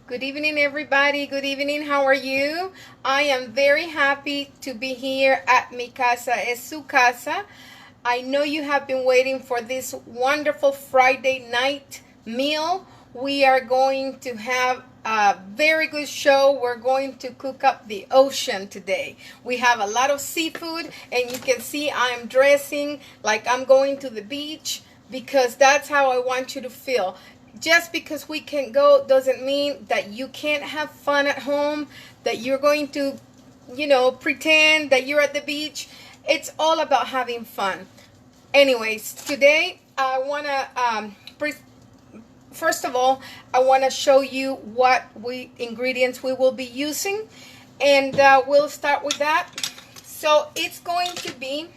Good evening, everybody. Good evening. How are you? I am very happy to be here at Mi Casa es Su Casa. I know you have been waiting for this wonderful Friday night meal. We are going to have a very good show. We're going to cook up the ocean today. We have a lot of seafood, and you can see I'm dressing like I'm going to the beach because that's how I want you to feel. Just because we can go doesn't mean that you can't have fun at home, that you're going to, pretend that you're at the beach. It's all about having fun. Anyways, today I want to, first of all, I want to show you what ingredients we will be using. And we'll start with that. So it's going to be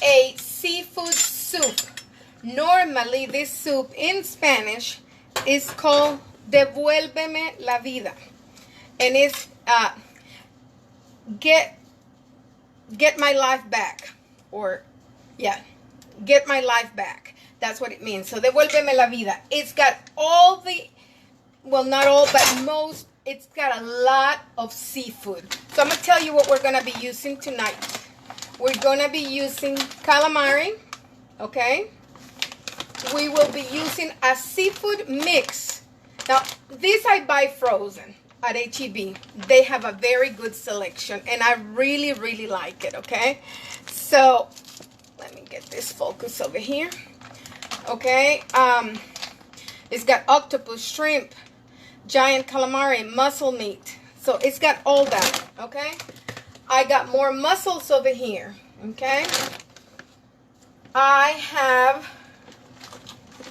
a seafood soup. Normally, this soup in Spanish is called Devuelveme la vida. And it's get my life back. Or, yeah, get my life back. That's what it means. So, Devuelveme la vida. It's got all the, well, not all, but most, it's got a lot of seafood. So, I'm going to tell you what we're going to be using tonight. We're going to be using calamari, okay? We will be using a seafood mix. Now, this I buy frozen at H-E-B. They have a very good selection, and I really, really like it, okay? So, let me get this focus over here. Okay, it's got octopus, shrimp, giant calamari, mussel meat. So, it's got all that, okay? I got more mussels over here, okay? I have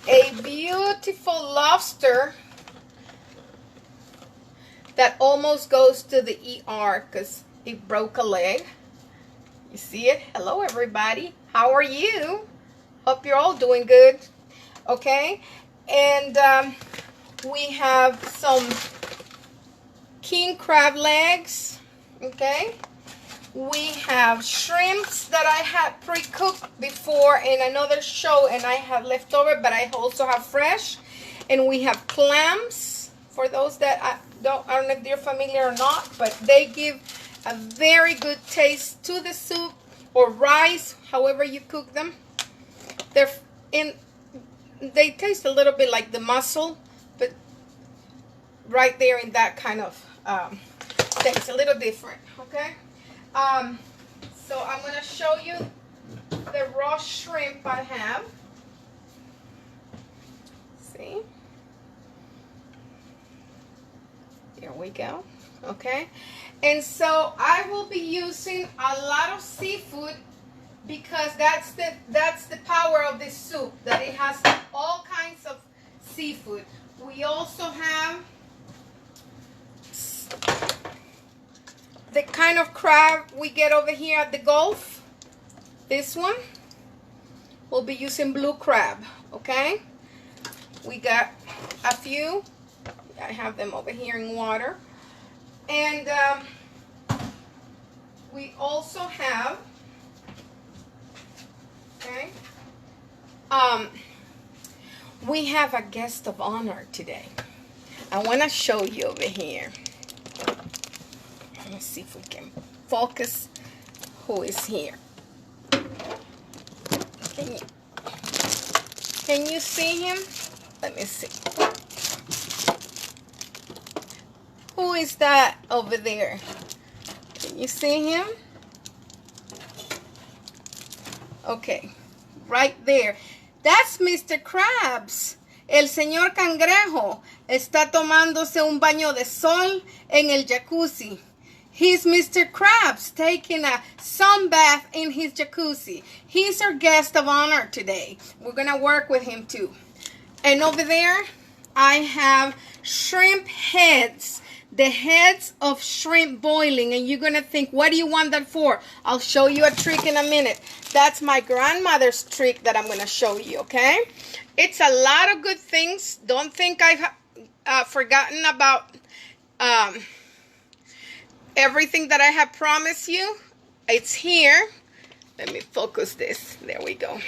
a beautiful lobster that almost goes to the ER because it broke a leg. You see it? Hello, everybody. How are you? Hope you're all doing good. Okay. And we have some king crab legs. Okay. We have shrimps that I had pre-cooked before in another show, and I have leftover, but I also have fresh. And we have clams, for those that I don't know if they're familiar or not, but they give a very good taste to the soup or rice, however you cook them. They taste a little bit like the mussel, but right there in that kind of taste, a little different, okay? So I'm going to show you the raw shrimp I have. See? There we go. Okay. And so I will be using a lot of seafood because that's the power of this soup, that it has all kinds of seafood. We also have the kind of crab we get over here at the Gulf. This one, we'll be using blue crab, okay? We got a few. I have them over here in water. And we also have, okay, we have a guest of honor today. I want to show you over here. Let's see if we can focus who is here. Can you see him? Let me see. Who is that over there? Can you see him? Okay, right there. That's Mr. Krabs. El señor Cangrejo está tomándose un baño de sol en el jacuzzi. He's Mr. Krabs taking a sun bath in his jacuzzi. He's our guest of honor today. We're going to work with him too. And over there, I have shrimp heads. The heads of shrimp boiling. And you're going to think, what do you want that for? I'll show you a trick in a minute. That's my grandmother's trick that I'm going to show you, okay? It's a lot of good things. Don't think I've forgotten about everything that I have promised you. It's here. Let me focus this. There we go.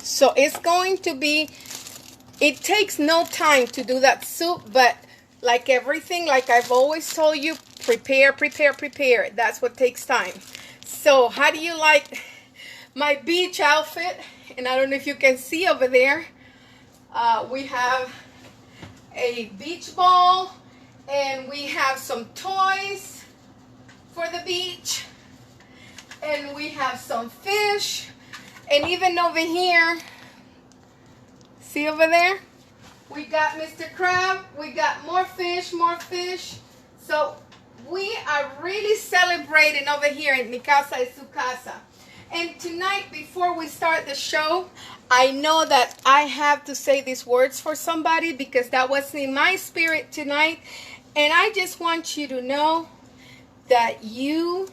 So it's going to be It takes no time to do that soup, but like everything, like I've always told you, prepare, prepare, prepare. That's what takes time. So how do you like my beach outfit? And I don't know if you can see over there. We have a beach ball, and we have some toys for the beach, and we have some fish, and even over here, see over there, we got Mr. Crab, we got more fish, more fish. So we are really celebrating over here in Mi Casa es Su Casa. And tonight, before we start the show, I know that I have to say these words for somebody because that was in my spirit tonight. And I just want you to know that you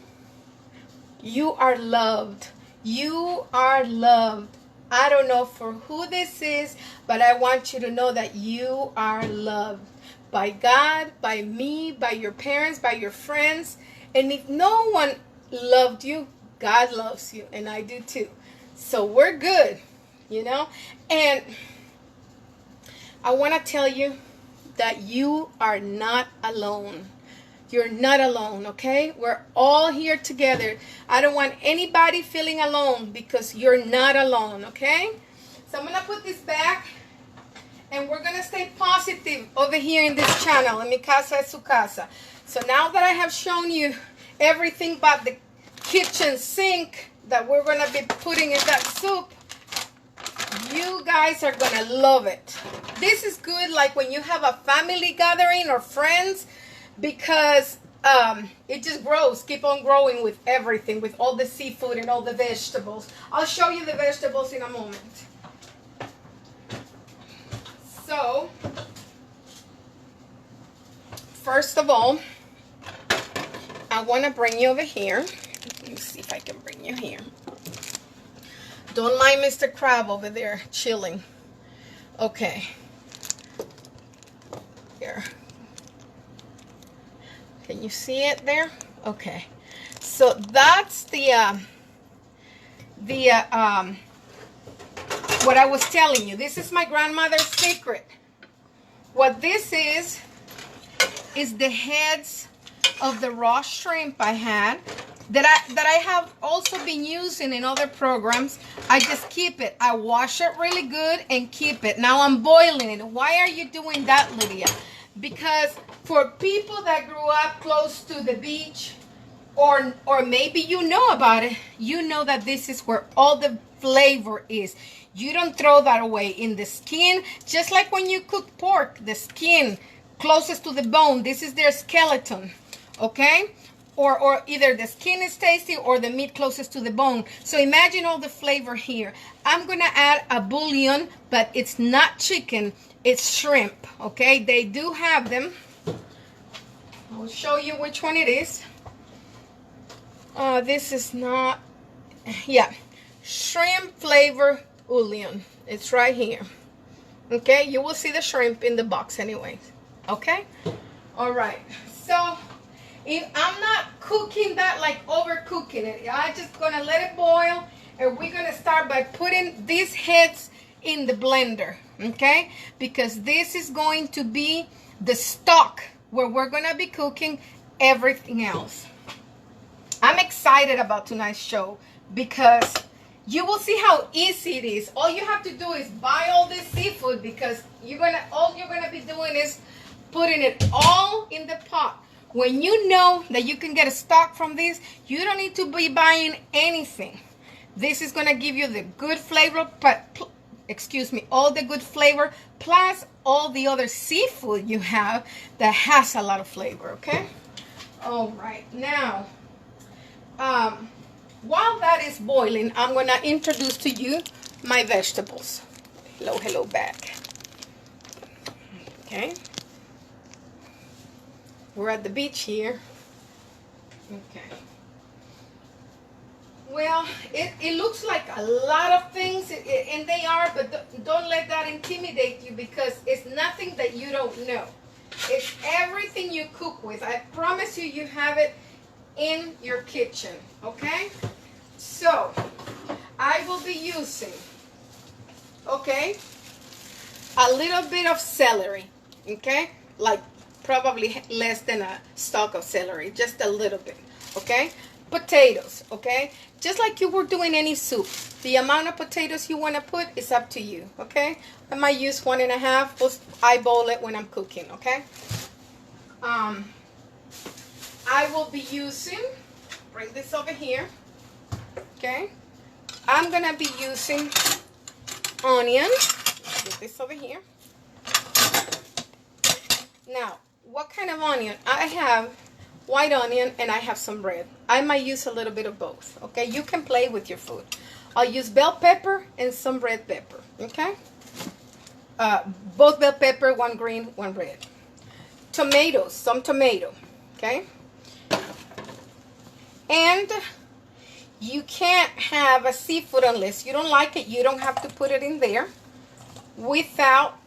are loved. You are loved. I don't know for who this is, but I want you to know that you are loved by God, by me, by your parents, by your friends. And if no one loved you, God loves you, and I do too. So we're good, you know. And I want to tell you that you are not alone. You're not alone, okay? We're all here together. I don't want anybody feeling alone because you're not alone, okay? So I'm going to put this back, and we're going to stay positive over here in this channel, in Mi Casa es Su Casa. So now that I have shown you everything but the kitchen sink that we're going to be putting in that soup, you guys are going to love it. This is good like when you have a family gathering or friends, because it just grows, keep on growing with everything, with all the seafood and all the vegetables. I'll show you the vegetables in a moment. So, first of all, I want to bring you over here. Let me see if I can bring you here. Don't mind Mr. Crab over there chilling. Okay. Here. Can you see it there? Okay. So that's what I was telling you. This is my grandmother's secret. What this is the heads of the raw shrimp I had that I have also been using in other programs. I just keep it. I wash it really good and keep it. Now I'm boiling it. Why are you doing that, Lydia? Because for people that grew up close to the beach, or maybe you know about it, you know that this is where all the flavor is. You don't throw that away in the skin, just like when you cook pork, the skin closest to the bone, this is their skeleton, okay? Or either the skin is tasty or the meat closest to the bone. So imagine all the flavor here. I'm gonna add a bouillon, but it's not chicken, it's shrimp, okay? They do have them. I'll show you which one it is. This is not, yeah, shrimp flavor bouillon. It's right here. Okay, you will see the shrimp in the box anyways. Okay, all right. So if I'm not cooking that, like overcooking it, I'm just gonna let it boil, and we're gonna start by putting these heads in the blender, okay? Because this is going to be the stock where we're gonna be cooking everything else. I'm excited about tonight's show because you will see how easy it is. All you have to do is buy all this seafood, because all you're gonna be doing is putting it all in the pot. When you know that you can get a stock from this, you don't need to be buying anything. This is gonna give you the good flavor, all the good flavor, plus all the other seafood you have that has a lot of flavor, okay? All right, now, while that is boiling, I'm gonna introduce to you my vegetables. Hello back. Okay. We're at the beach here. Okay. Well, it looks like a lot of things, and they are, but don't let that intimidate you, because it's nothing that you don't know. It's everything you cook with. I promise you, you have it in your kitchen, okay? So, I will be using, okay, a little bit of celery, okay? Like probably less than a stalk of celery, just a little bit, okay? Potatoes, okay? Just like you were doing any soup, the amount of potatoes you want to put is up to you, okay? I might use 1.5. We'll eyeball it when I'm cooking, okay? I will be using, bring this over here, okay? I'm gonna be using onion. Get this over here. Now, what kind of onion? I have white onion and I have some red. I might use a little bit of both, okay? You can play with your food. I'll use bell pepper and some red pepper, okay? Both bell pepper, one green, one red. Tomatoes, some tomato, okay? And you can't have a seafood unless you don't like it. You don't have to put it in there without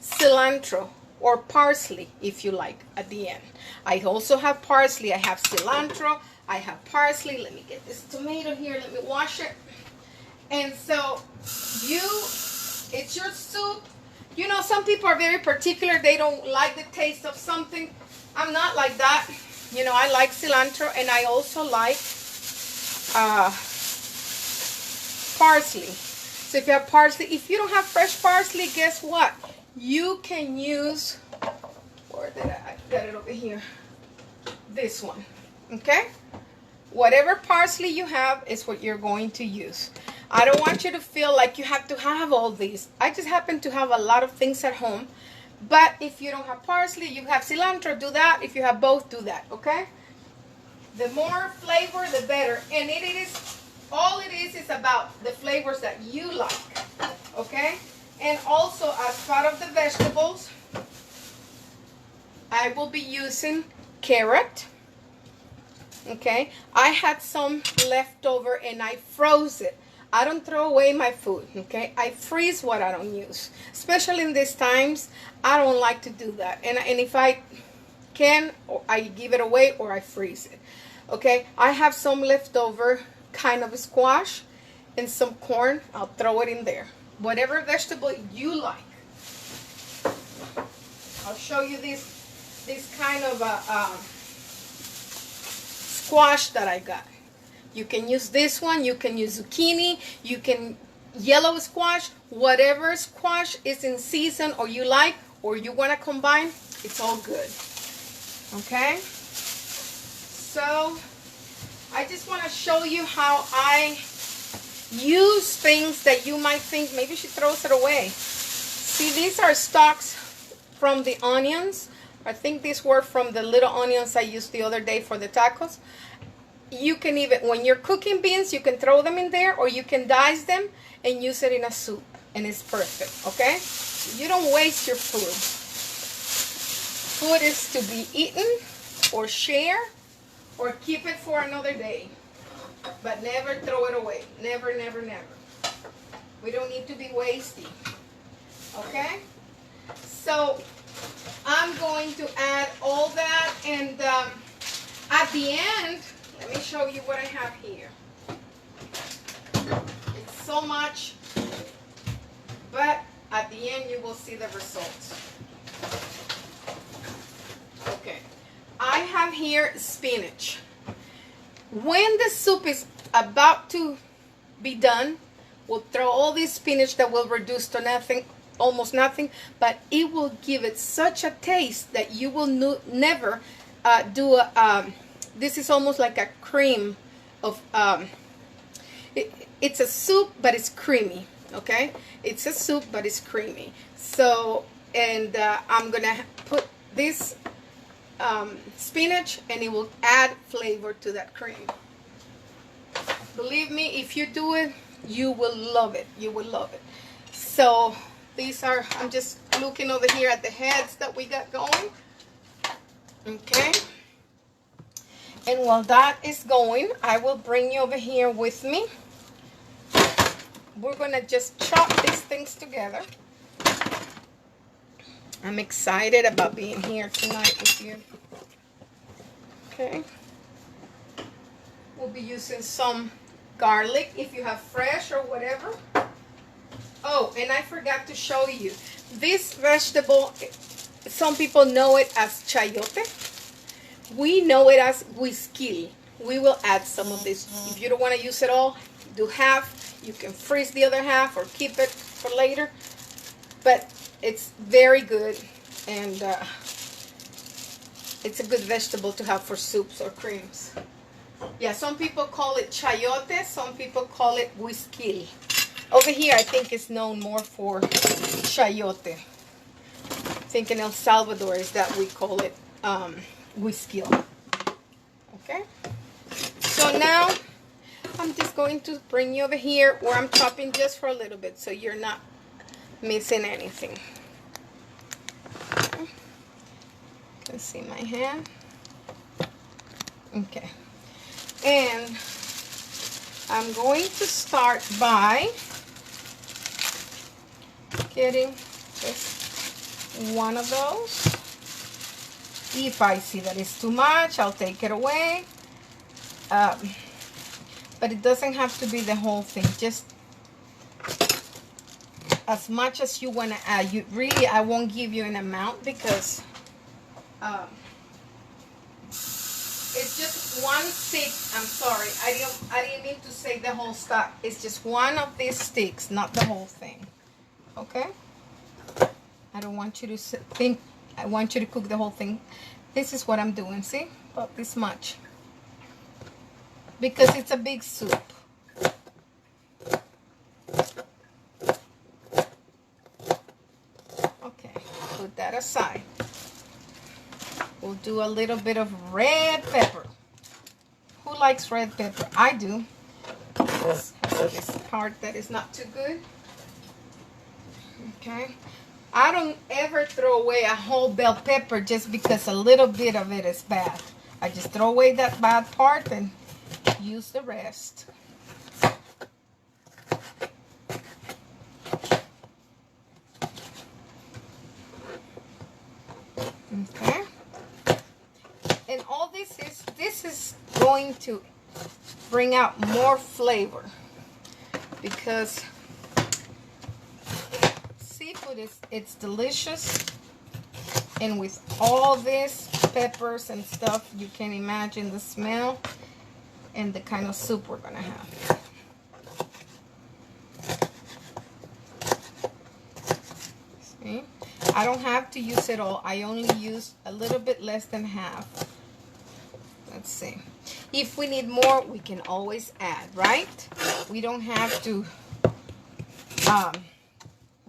cilantro or parsley if you like at the end. I also have parsley. I have cilantro. I have parsley. Let me get this tomato here. Let me wash it. And so it's your soup. You know, some people are very particular. They don't like the taste of something. I'm not like that. You know, I like cilantro and I also like parsley. So if you have parsley, if you don't have fresh parsley, guess what? You can use, where did I got it over here? This one, okay? Whatever parsley you have is what you're going to use. I don't want you to feel like you have to have all these. I just happen to have a lot of things at home. But if you don't have parsley, you have cilantro, do that. If you have both, do that, okay? The more flavor, the better. And all it is about the flavors that you like, okay? And also, as part of the vegetables, I will be using carrot, okay? I had some left over and I froze it. I don't throw away my food, okay? I freeze what I don't use. Especially in these times, I don't like to do that. And if I can, I give it away or I freeze it, okay? I have some leftover kind of squash and some corn. I'll throw it in there. Whatever vegetable you like. I'll show you this kind of squash that I got. You can use this one, you can use zucchini, you can yellow squash, whatever squash is in season or you like or you want to combine, it's all good. Okay? So, I just want to show you how I use things that you might think maybe she throws it away. See, these are stalks from the onions. I think these were from the little onions I used the other day for the tacos. You can even, when you're cooking beans, you can throw them in there or you can dice them and use it in a soup and it's perfect, okay? You don't waste your food. Food is to be eaten or share or keep it for another day. But never throw it away. Never, never, never. We don't need to be wasty. Okay? So, I'm going to add all that and at the end, let me show you what I have here. It's so much, but at the end you will see the results. Okay, I have here spinach. When the soup is about to be done, we'll throw all this spinach that will reduce to nothing, almost nothing, but it will give it such a taste that you will never do a, this is almost like a cream of, it's a soup, but it's creamy, okay? It's a soup, but it's creamy. So, and I'm gonna put this spinach and it will add flavor to that cream. Believe me, if you do it, you will love it. You will love it. So these are, I'm just looking over here at the heads that we got going. Okay. And while that is going, I will bring you over here with me. We're going to just chop these things together. I'm excited about being here tonight with you. Okay. We'll be using some garlic if you have fresh or whatever. Oh, and I forgot to show you. This vegetable, some people know it as chayote. We know it as whiskey. We will add some of this. If you don't want to use it all, do half. You can freeze the other half or keep it for later. But it's very good, and it's a good vegetable to have for soups or creams. Yeah, some people call it chayote, some people call it whiskey. Over here, I think it's known more for chayote. I think in El Salvador is that we call it whiskey. Okay? So now, I'm just going to bring you over here where I'm chopping just for a little bit so you're not missing anything. Okay. You can see my hand. Okay. And I'm going to start by getting just one of those. If I see that it's too much, I'll take it away. But it doesn't have to be the whole thing. Just as much as you want to add. You really, I won't give you an amount because it's just one stick. I'm sorry, I didn't mean to say the whole stock. It's just one of these sticks, not the whole thing. Okay? I don't want you to think I want you to cook the whole thing. This is what I'm doing. See? About this much. Because it's a big soup. Okay, put that aside. We'll do a little bit of red pepper. Who likes red pepper? I do. This has this part that is not too good. Okay. I don't ever throw away a whole bell pepper just because a little bit of it is bad. I just throw away that bad part and use the rest. Okay. And all this is going to bring out more flavor because seafood it's delicious, and with all this peppers and stuff, you can imagine the smell and the kind of soup we're gonna have. See? I don't have to use it all. I only use a little bit less than half. Let's see. If we need more, we can always add, right? We don't have to I'm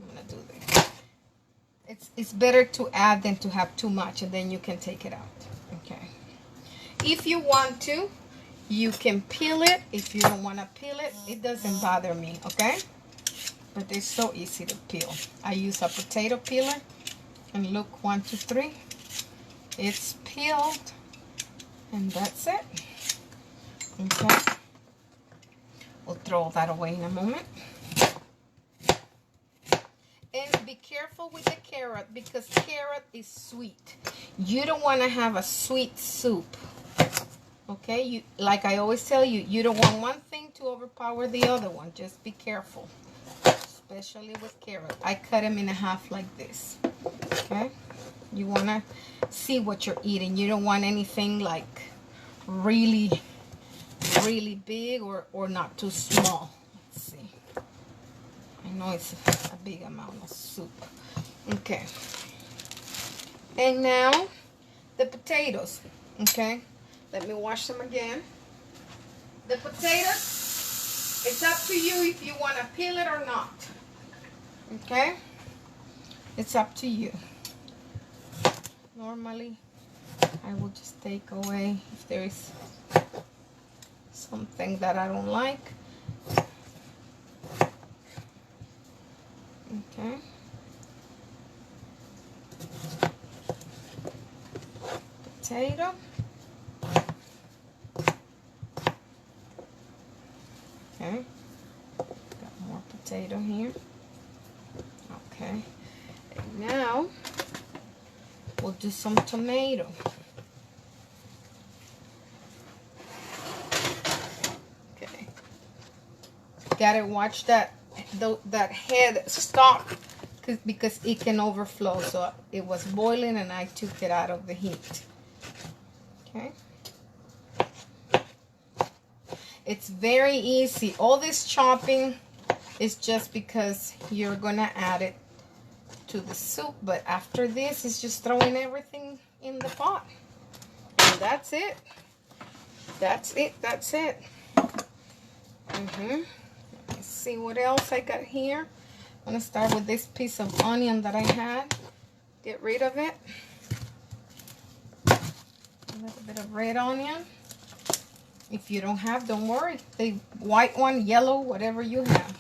gonna do this. It's better to add than to have too much, and then you can take it out. Okay. If you want to, you can peel it. If you don't want to peel it, it doesn't bother me, okay? But it's so easy to peel. I use a potato peeler, and look, 1, 2, 3. It's peeled, and that's it. Okay. We'll throw that away in a moment. And be careful with the carrot because carrot is sweet. You don't want to have a sweet soup. Okay, like I always tell you, you don't want one thing to overpower the other one. Just be careful, especially with carrot. I cut them in half like this. Okay, you want to see what you're eating. You don't want anything like really, really big or not too small. Let's see. I know it's a big amount of soup. Okay, and now the potatoes. Okay. Let me wash them again. The potatoes, it's up to you if you want to peel it or not. Okay? It's up to you. Normally, I will just take away if there is something that I don't like. Okay? Potato. Okay, got more potato here. Okay, and now we'll do some tomato. Okay, gotta watch that that head stock, because it can overflow. So it was boiling and I took it out of the heat. Okay. It's very easy. All this chopping is just because you're gonna add it to the soup, but after this it's just throwing everything in the pot, and that's it. That's it. Let's see what else I got here. I'm gonna start with this piece of onion that I had. Get rid of it. A little bit of red onion. If you don't have, don't worry. The white one, yellow, whatever you have.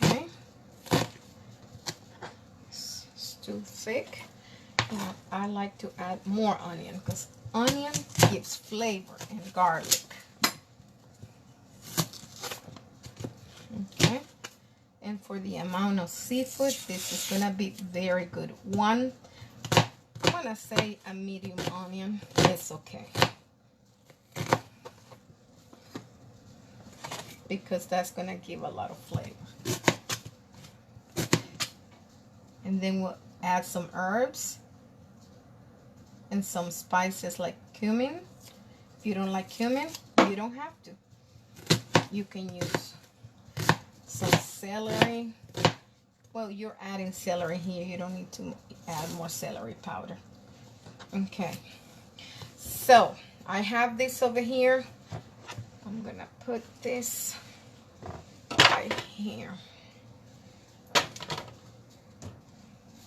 Okay. It's too thick. And I like to add more onion because onion gives flavor, and garlic. Okay. And for the amount of seafood, this is gonna be very good. One, I'm gonna say a medium onion. It's okay, because that's gonna give a lot of flavor. And then we'll add some herbs and some spices like cumin. If you don't like cumin, you don't have to. You can use some celery. Well, you're adding celery here. You don't need to add more celery powder. Okay. So, I have this over here. I'm gonna put this right here. I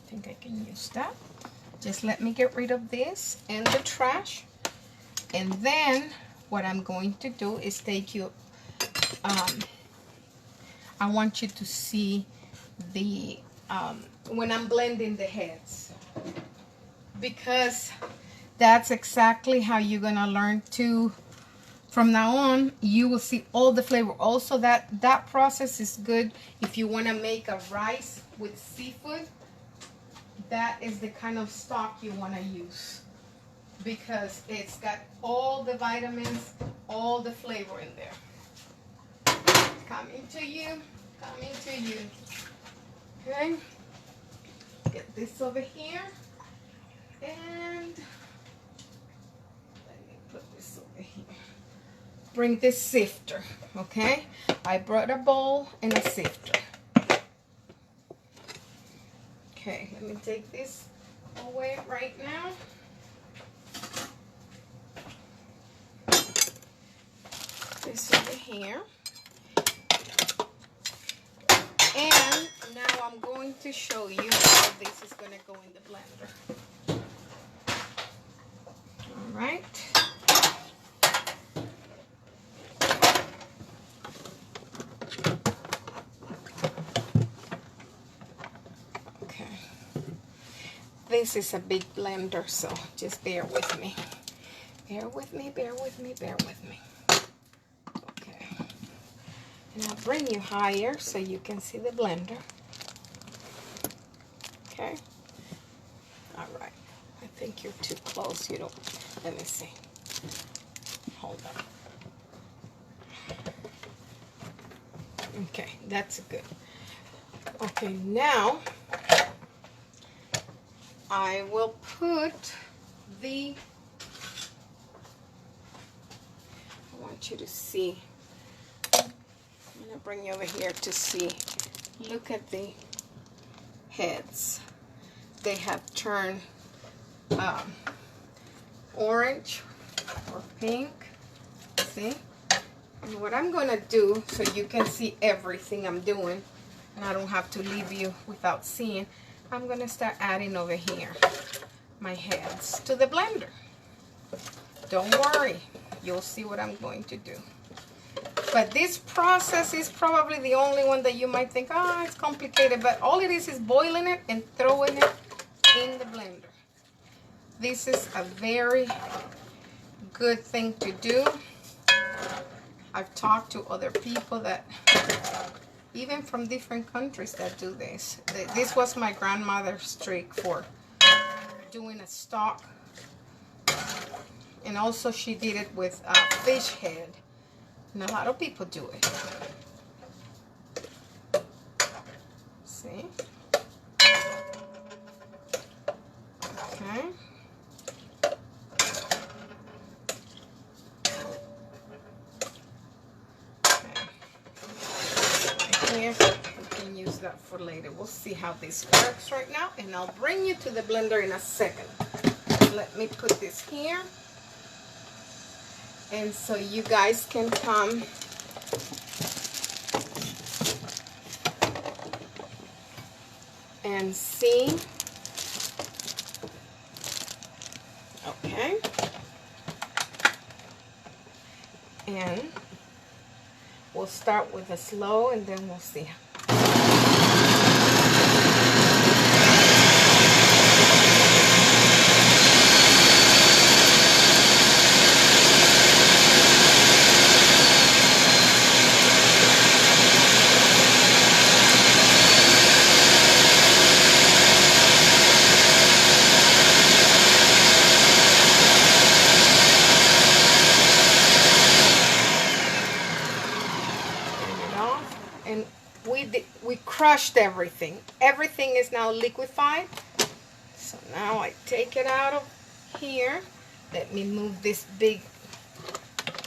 think I can use that. Just let me get rid of this and the trash. And then what I'm going to do is take you, I want you to see the, when I'm blending the heads. Because that's exactly how you're gonna learn to, from now on, you will see all the flavor. Also, that process is good if you wanna make a rice with seafood. That is the kind of stock you want to use, because it's got all the vitamins, all the flavor in there. Coming to you. Okay, get this over here, and let me put this over here. Bring this sifter. Okay, I brought a bowl and a sifter. Okay, let me take this away right now. This over here. And now I'm going to show you how this is going to go in the blender. All right. This is a big blender, so just bear with me. Bear with me. Okay. And I'll bring you higher so you can see the blender. Okay. All right. I think you're too close. You don't. Let me see. Hold on. Okay, that's good. Okay, now I will put I want you to see. I'm going to bring you over here to see. Look at the heads. They have turned orange or pink. See? And what I'm going to do, so you can see everything I'm doing, and I don't have to leave you without seeing, I'm going to start adding over here my heads to the blender. Don't worry, you'll see what I'm going to do. But this process is probably the only one that you might think, oh, it's complicated, but all it is boiling it and throwing it in the blender. This is a very good thing to do. I've talked to other people that, even from different countries, that do this. This was my grandmother's trick for doing a stock. And also she did it with fish head. And a lot of people do it. See? Okay. Here, we can use that for later. We'll see how this works right now, and I'll bring you to the blender in a second. Let me put this here, and so you guys can come and see. Okay. And we'll start with a slow, and then we'll see. And we crushed everything. Everything is now liquefied. So now I take it out of here. Let me move this big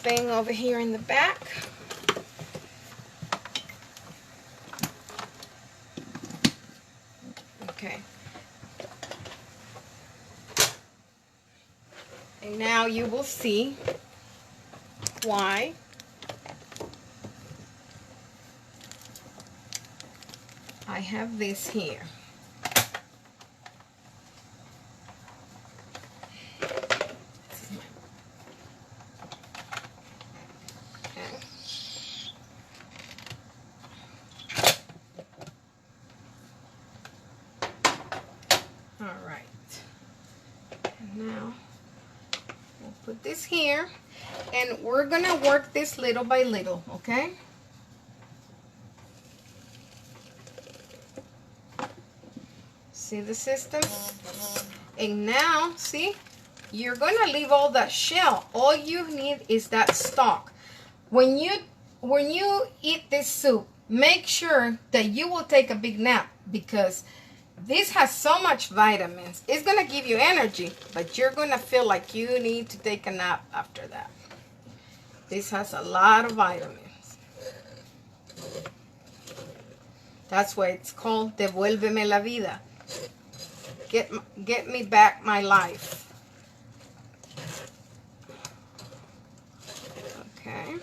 thing over here in the back. Okay. And now you will see why I have this here. Okay. All right. And now we'll put this here, and we're gonna work this little by little, okay? See the system? And now, see, you're gonna leave all that shell. All you need is that stalk. When you eat this soup, make sure that you will take a big nap, because this has so much vitamins. It's gonna give you energy, but you're gonna feel like you need to take a nap after that. This has a lot of vitamins. That's why it's called Devuelveme la vida. Get me back my life. Okay.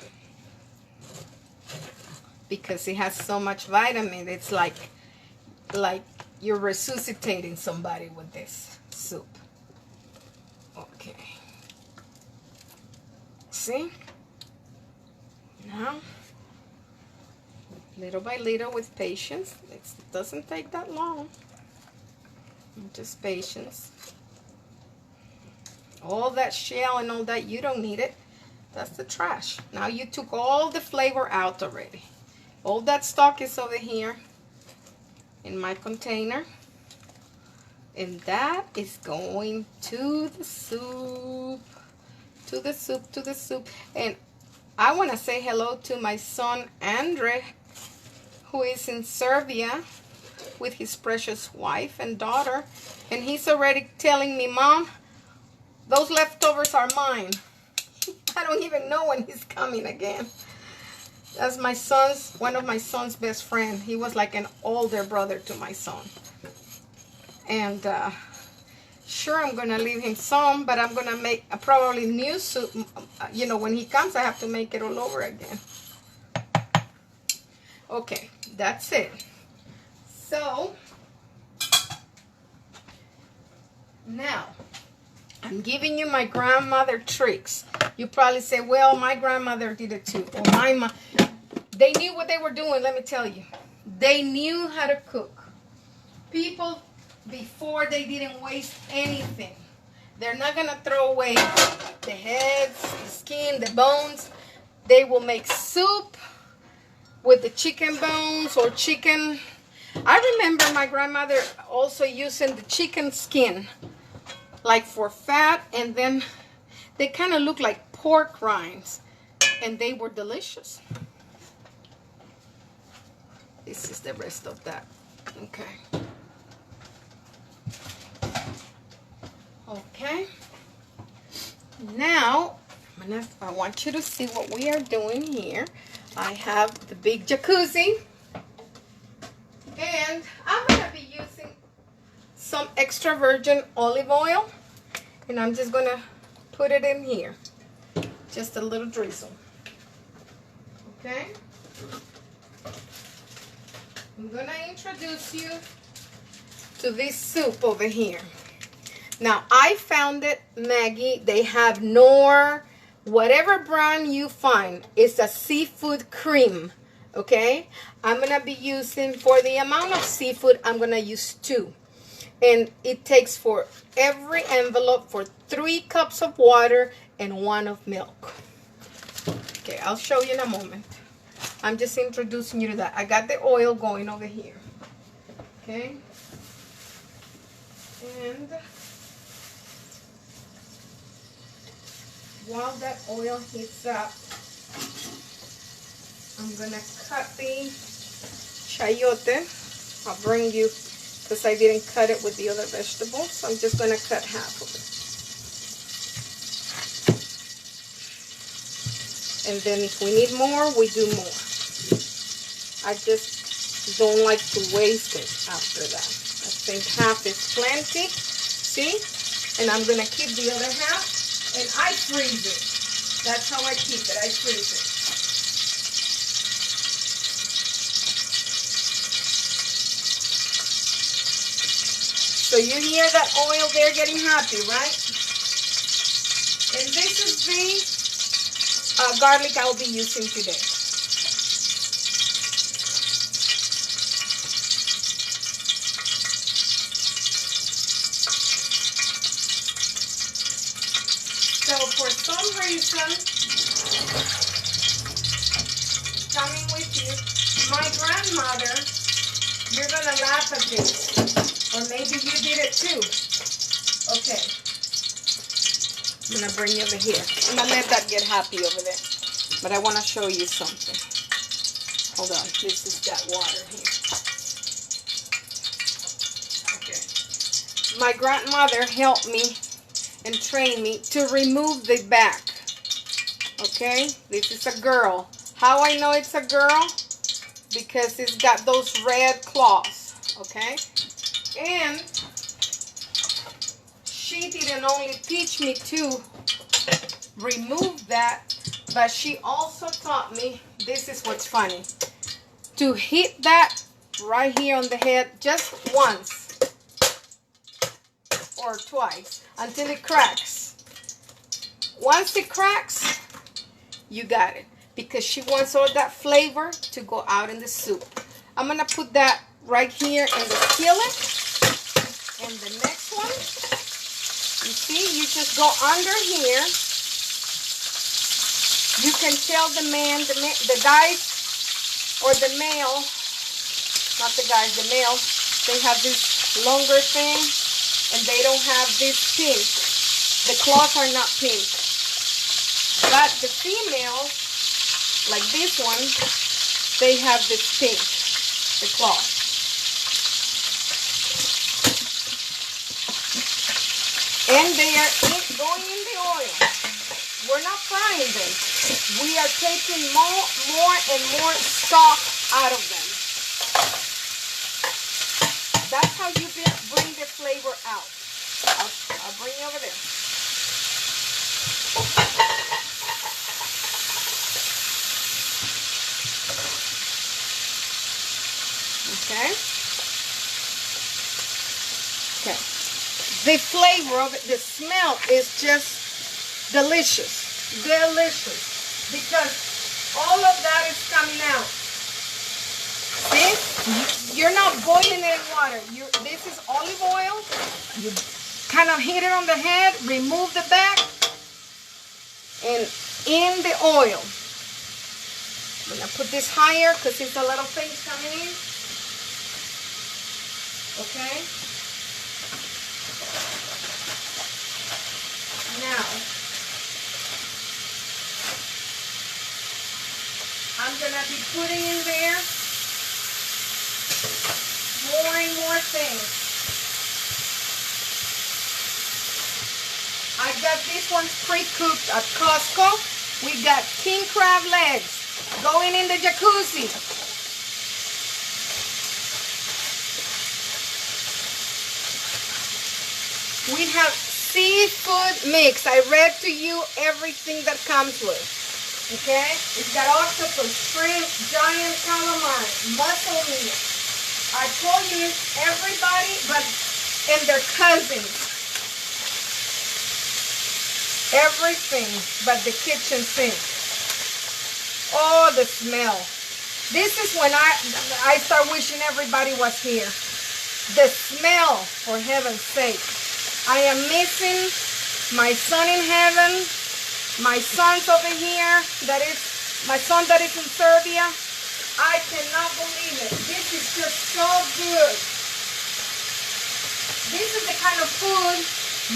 Because it has so much vitamin, it's like you're resuscitating somebody with this soup. Okay. See? Now, little by little with patience. It doesn't take that long. Just patience. All that shell and all that, you don't need it. That's the trash. Now you took all the flavor out already. All that stock is over here in my container. And that is going to the soup. To the soup, to the soup. And I want to say hello to my son, Andre, who is in Serbia with his precious wife and daughter, and he's already telling me, Mom, those leftovers are mine. I don't even know when he's coming again. That's my son's, one of my son's best friend. He was like an older brother to my son. And sure, I'm gonna leave him some, but I'm gonna make a probably new soup. You know, when he comes, I have to make it all over again. Okay, that's it. So, now, I'm giving you my grandmother tricks. You probably say, well, my grandmother did it too. Or my mom. They knew what they were doing, let me tell you. They knew how to cook. People, before, they didn't waste anything. They're not going to throw away the heads, the skin, the bones. They will make soup with the chicken bones or chicken. I remember my grandmother also using the chicken skin, like for fat, and then they kind of look like pork rinds, and they were delicious. This is the rest of that Okay. Okay. Now, I want you to see what we are doing here. I have the big jacuzzi. And I'm going to be using some extra virgin olive oil. And I'm just going to put it in here. Just a little drizzle. Okay? I'm going to introduce you to this soup over here. Now, I found it, Maggie. They have Knorr, whatever brand you find. It's a seafood cream, okay? I'm going to be using, for the amount of seafood, I'm going to use 2. And it takes for every envelope for 3 cups of water and 1 of milk. Okay, I'll show you in a moment. I'm just introducing you to that. I got the oil going over here. Okay? And while that oil heats up, I'm gonna cut the chayote. I'll bring you, because I didn't cut it with the other vegetables, so I'm just gonna cut half of it. And then if we need more, we do more. I just don't like to waste it after that. I think half is plenty, see? And I'm gonna keep the other half. And I freeze it. That's how I keep it. I freeze it. So you hear that oil there getting happy, right? And this is the garlic I'll be using today. So for some reason, coming with you, my grandmother, you're gonna laugh at this, or maybe you did it too. Okay, I'm gonna bring you over here. I'm gonna let that get happy over there, but I want to show you something. Hold on, this is that water here. Okay, my grandmother helped me and train me to remove the back. Okay, this is a girl. How I know it's a girl? Because it's got those red claws. Okay, and she didn't only teach me to remove that, but she also taught me, this is what's funny, to hit that right here on the head just once or twice until it cracks. Once it cracks, you got it, because she wants all that flavor to go out in the soup. I'm gonna put that right here in the skillet. And the next one, you see, you just go under here. You can tell the guys, or the male, not the guys, the male, they have this longer thing. And they don't have this pink. The claws are not pink. But the females, like this one, they have this pink, the claws. And they are going in the oil. We're not frying them. We are taking more and more stock out of them. That's how you bring the flavor out. I'll bring you over there. Okay. Okay. The flavor of it, the smell is just delicious. Delicious. Because all of that is coming out. See? You're not boiling it in water. This is olive oil. You kind of hit it on the head, remove the back, and in the oil. I'm going to put this higher because it's a lot of things coming in. Okay? Now, I'm going to be putting in there more and more things. I got these ones pre-cooked at Costco. We got king crab legs going in the jacuzzi. We have seafood mix. I read to you everything that comes with. Okay? It's got octopus, shrimp, giant calamari, mussel meat. I told you everybody but and their cousins. Everything but the kitchen sink. Oh, the smell. This is when I start wishing everybody was here. The smell, for heaven's sake. I am missing my son in heaven, my sons over here, my son that is in Serbia. I cannot believe it. This is just so good. This is the kind of food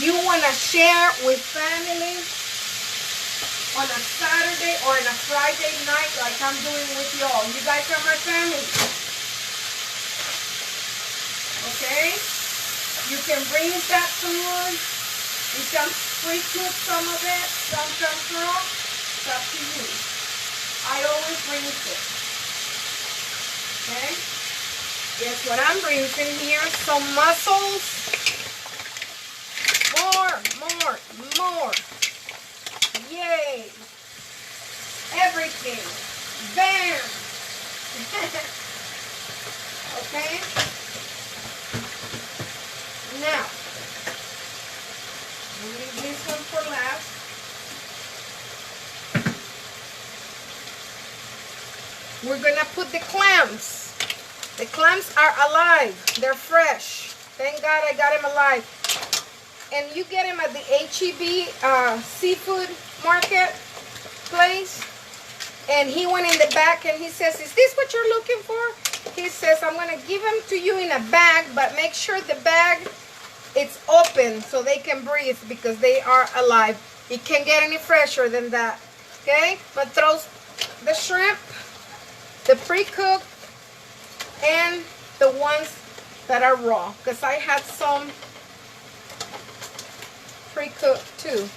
you want to share with family on a Saturday or on a Friday night like I'm doing with y'all. You guys are my family. Okay? You can bring that food. You can pre-cook some of it. Some comes raw. It's up to you. I always bring it. Okay? Guess what I'm bringing here? Some mussels. More. Yay. Everything. Bam. Okay. Now, we'll leave this one for last. We're going to put the clams. The clams are alive. They're fresh. Thank God I got them alive. And you get them at the HEB seafood market place. And he went in the back and he says, is this what you're looking for? He says, I'm going to give them to you in a bag, but make sure the bag it's open so they can breathe because they are alive. It can't get any fresher than that. Okay? But throw the shrimp, the pre-cooked, and the ones that are raw. Because I had some pre-cooked too.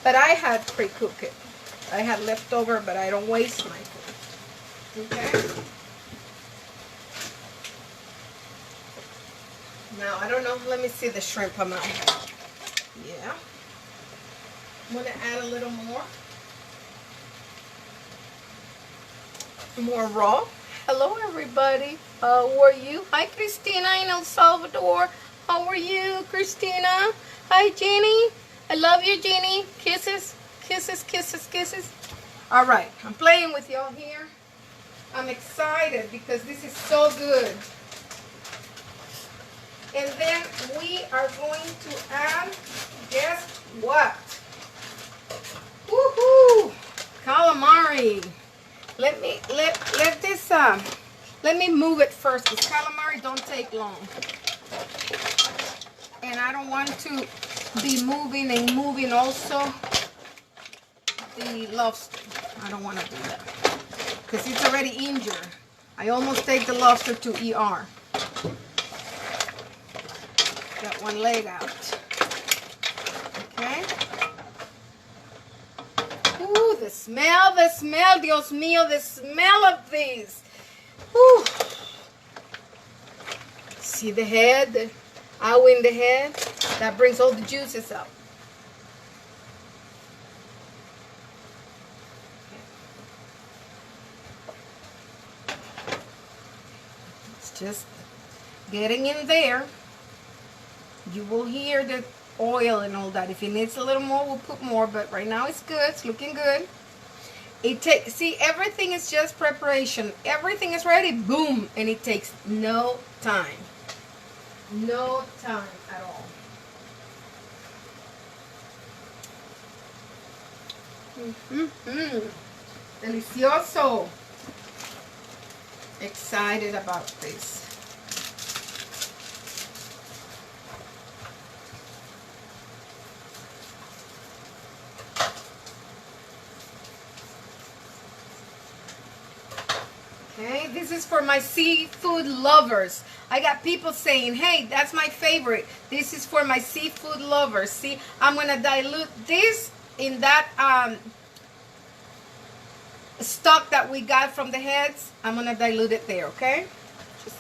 But I had pre-cooked it. I had leftover, but I don't waste my food. Okay? Now, I don't know. Let me see the shrimp amount. Yeah. I'm going to add a little more. More raw. Hello, everybody. How are you? Hi, Christina in El Salvador. How are you, Christina? Hi, Jenny. I love you, Jenny. Kisses. Kisses, kisses, kisses. All right. I'm playing with y'all here. I'm excited because this is so good. And then we are going to add, guess what? Woohoo! Calamari. Let me move it first because calamari don't take long. And I don't want to be moving and moving also the lobster. I don't want to do that because it's already injured. I almost take the lobster to ER. Got one leg out. Okay. Ooh, the smell, Dios mío, the smell of these. Ooh. See the head, the owl in the head? That brings all the juices up. It's just getting in there. You will hear the oil and all that. If it needs a little more, we'll put more. But right now it's good. It's looking good. See, everything is just preparation. Everything is ready. Boom. And it takes no time. No time at all. Delicioso. Excited about this. Okay, this is for my seafood lovers. I got people saying, hey, that's my favorite. This is for my seafood lovers. See, I'm going to dilute this in that stock that we got from the heads. I'm going to dilute it there, okay? Just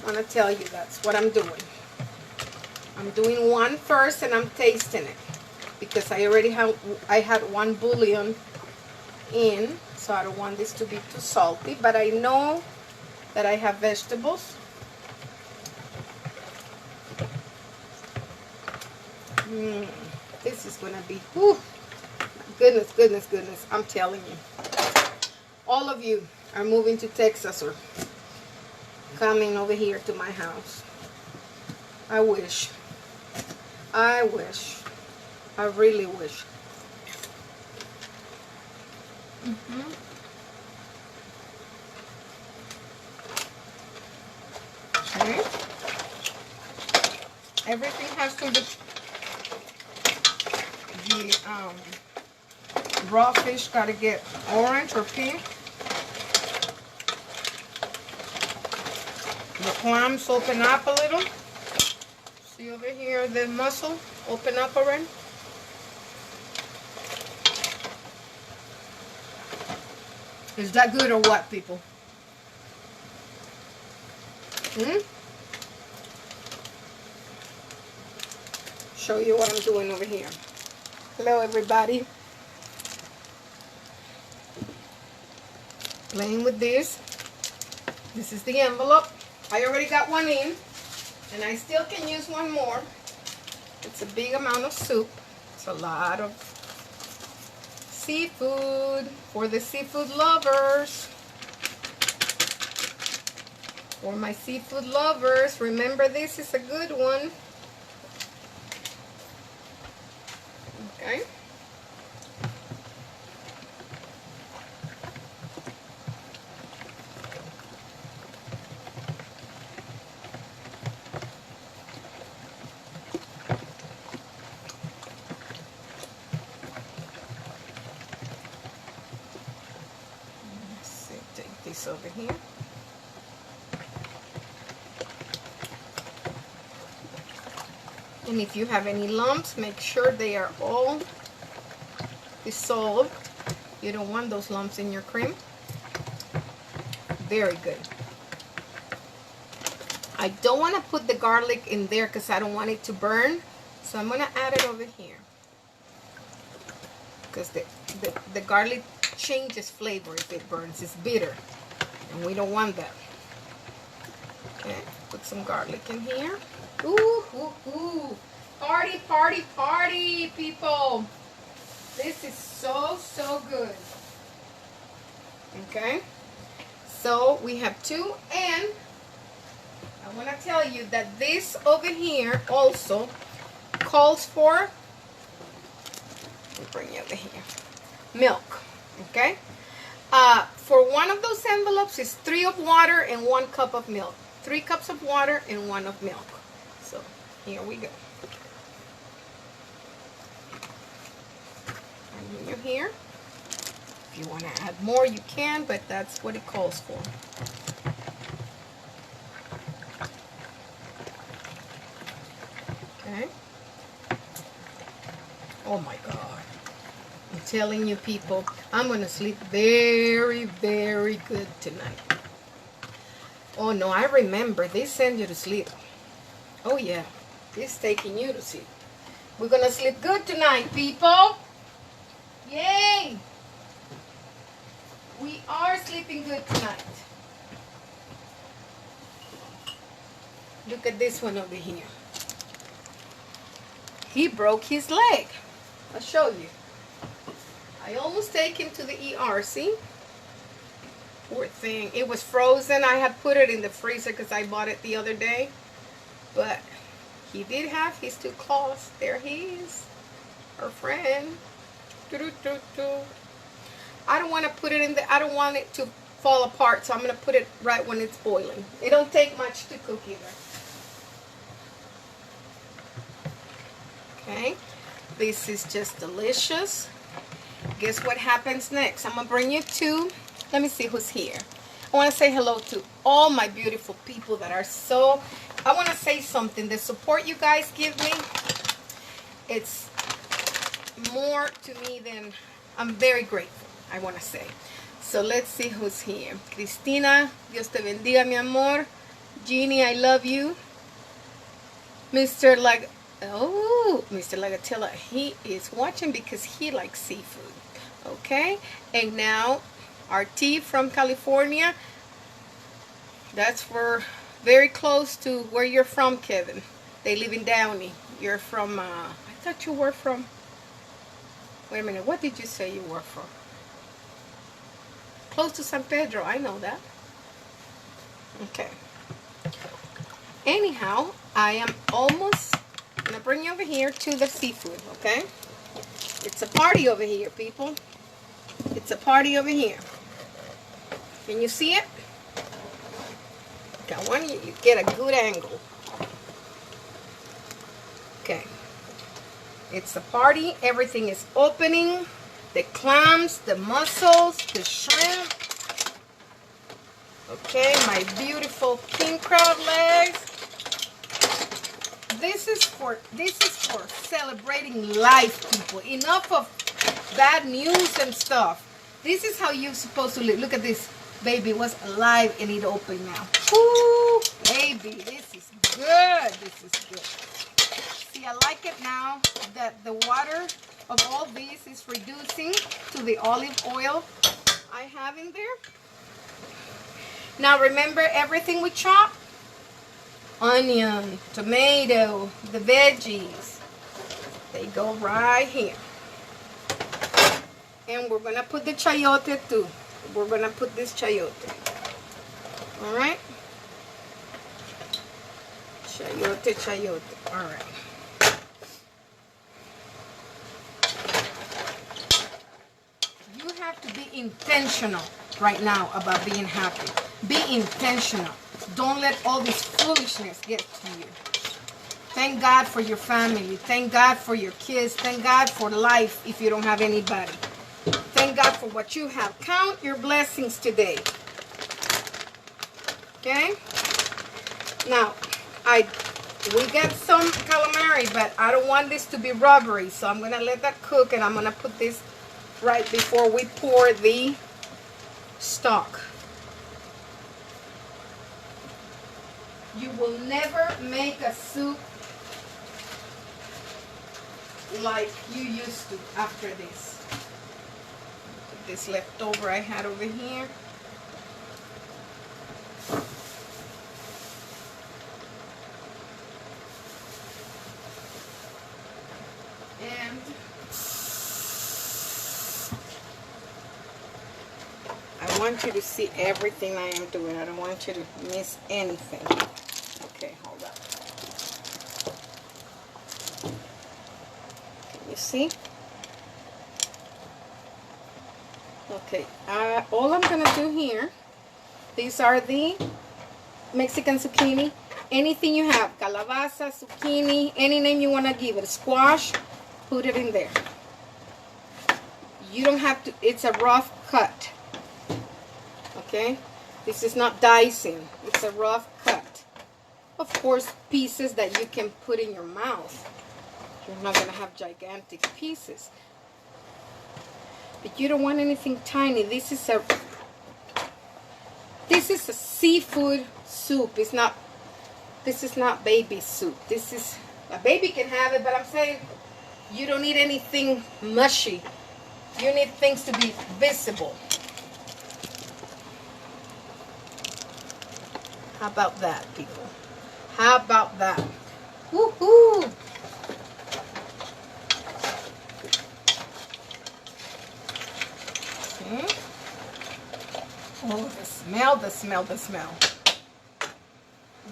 want to tell you that's what I'm doing. I'm doing one first and I'm tasting it because I already had one bouillon in, so I don't want this to be too salty, but I know that I have vegetables. This is gonna be, whew, goodness, goodness, goodness. I'm telling you, all of you are moving to Texas or coming over here to my house. I wish. I really wish. Okay. Everything has to be, the raw fish got to get orange or pink. The clams open up a little. See over here, the mussel open up already. Is that good or what, people? Show you what I'm doing over here. Hello, everybody. Playing with this. This is the envelope. I already got one in, and I still can use one more. It's a big amount of soup. It's a lot of seafood for the seafood lovers. For my seafood lovers, remember this is a good one. Okay. Let's see, take this over here. And if you have any lumps, make sure they are all dissolved. You don't want those lumps in your cream. Very good. I don't want to put the garlic in there because I don't want it to burn. So I'm going to add it over here. Because the garlic changes flavor if it burns. It's bitter. And we don't want that. Okay, put some garlic in here. Ooh, ooh, ooh. Party, party, party, people. This is so, so good. Okay. So we have two, and I want to tell you that this over here also calls for, let me bring you over here, milk. Okay. For one of those envelopes is 3 of water and 1 cup of milk. 3 cups of water and 1 of milk. So here we go. And you're here. If you want to add more, you can, but that's what it calls for. Okay. Oh my God. I'm telling you, people, I'm going to sleep very, very good tonight. Oh no, I remember. They send you to sleep. Oh yeah, it's taking you to sleep. We're going to sleep good tonight, people. Yay! We are sleeping good tonight. Look at this one over here. He broke his leg. I'll show you. I almost take him to the ER, see? Poor thing. It was frozen. I had put it in the freezer because I bought it the other day. But he did have his 2 claws. There he is. Our friend. I don't want to put it in the, I don't want it to fall apart, so I'm going to put it right when it's boiling. It don't take much to cook either. Okay. This is just delicious. Guess what happens next? I'm going to bring you 2. Let me see who's here. I want to say hello to all my beautiful people that are so, I want to say something. The support you guys give me, it's more to me than, I'm very grateful, I want to say. So let's see who's here. Cristina, Dios te bendiga, mi amor. Jeannie, I love you. Mr. Lagatilla, he is watching because he likes seafood. Okay, and now RT from California. That's for very close to where you're from, Kevin. They live in Downey. You're from, I thought you were from, wait a minute, what did you say you were from? Close to San Pedro, I know that. Okay. Anyhow, I am almost going to bring you over here to the seafood, okay? It's a party over here, people. It's a party over here. Can you see it? I want you to get a good angle. Okay. It's a party. Everything is opening. The clams, the mussels, the shrimp. Okay, my beautiful king crab legs. This is for celebrating life, people. Enough of bad news and stuff. This is how you're supposed to live. Look at this. Baby was alive and it opened now. Woo! Baby, this is good. This is good. See, I like it now that the water of all these is reducing to the olive oil I have in there. Now remember everything we chop? Onion, tomato, the veggies. They go right here. And we're going to put the chayote too. We're going to put this chayote. Alright? Chayote, chayote. Alright. You have to be intentional right now about being happy. Be intentional. Don't let all this foolishness get to you. Thank God for your family. Thank God for your kids. Thank God for life if you don't have anybody. Thank God for what you have. Count your blessings today. Okay? Now, we got some calamari, but I don't want this to be rubbery. So I'm going to let that cook, and I'm going to put this right before we pour the stock. You will never make a soup like you used to after this. Put this leftover I had over here. And I want you to see everything I am doing. I don't want you to miss anything. Okay, hold up. Can you see? Okay, all I'm going to do here, these are the Mexican zucchini. Anything you have, calabaza, zucchini, any name you want to give it, squash, put it in there. You don't have to, it's a rough cut. Okay, this is not dicing, it's a rough cut. Of course, pieces that you can put in your mouth. You're not going to have gigantic pieces. But you don't want anything tiny. This is a seafood soup. This is not baby soup. This is, a baby can have it, but I'm saying you don't need anything mushy. You need things to be visible. How about that, people? How about that? Woohoo! Okay. Oh, the smell, the smell, the smell.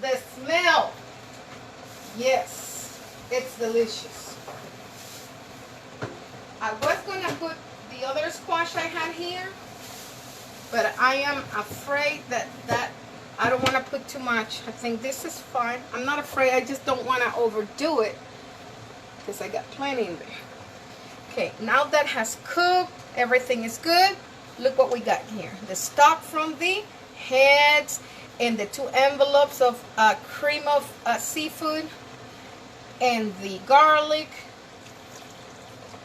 The smell! Yes, it's delicious. I was going to put the other squash I had here, but I am afraid that I don't want to put too much. I think this is fine. I'm not afraid. I just don't want to overdo it because I got plenty in there. Okay, now that has cooked, everything is good. Look what we got here. The stock from the heads and the 2 envelopes of cream of seafood and the garlic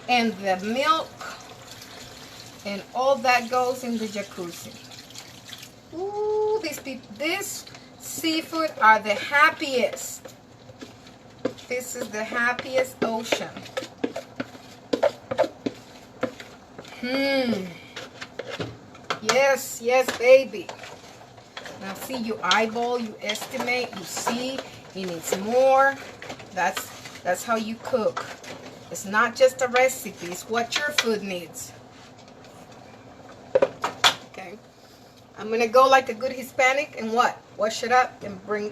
and the milk, and all that goes in the jacuzzi. Ooh, this seafood are the happiest. This is the happiest ocean. Yes, yes, baby. Now see, you eyeball, you estimate, you see, it needs more. That's how you cook. It's not just a recipe, it's what your food needs. Okay. I'm gonna go like a good Hispanic and what? Wash it up and bring,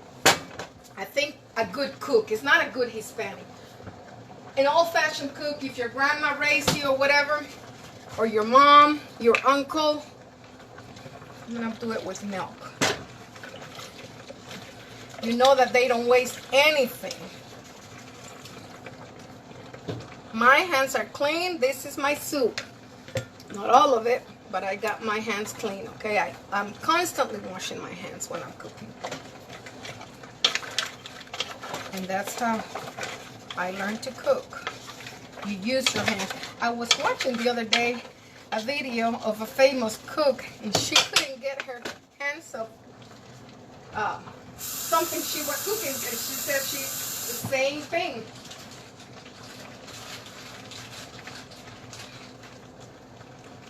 I think, a good cook. It's not a good Hispanic. An old-fashioned cook, if your grandma raised you or whatever, or your mom, your uncle, I'm gonna do it with milk. You know that they don't waste anything. My hands are clean. This is my soup. Not all of it, but I got my hands clean, okay? I'm constantly washing my hands when I'm cooking. And that's how I learned to cook. You use your hands. I was watching the other day a video of a famous cook, and she couldn't get her hands up something she was cooking, and she said the same thing.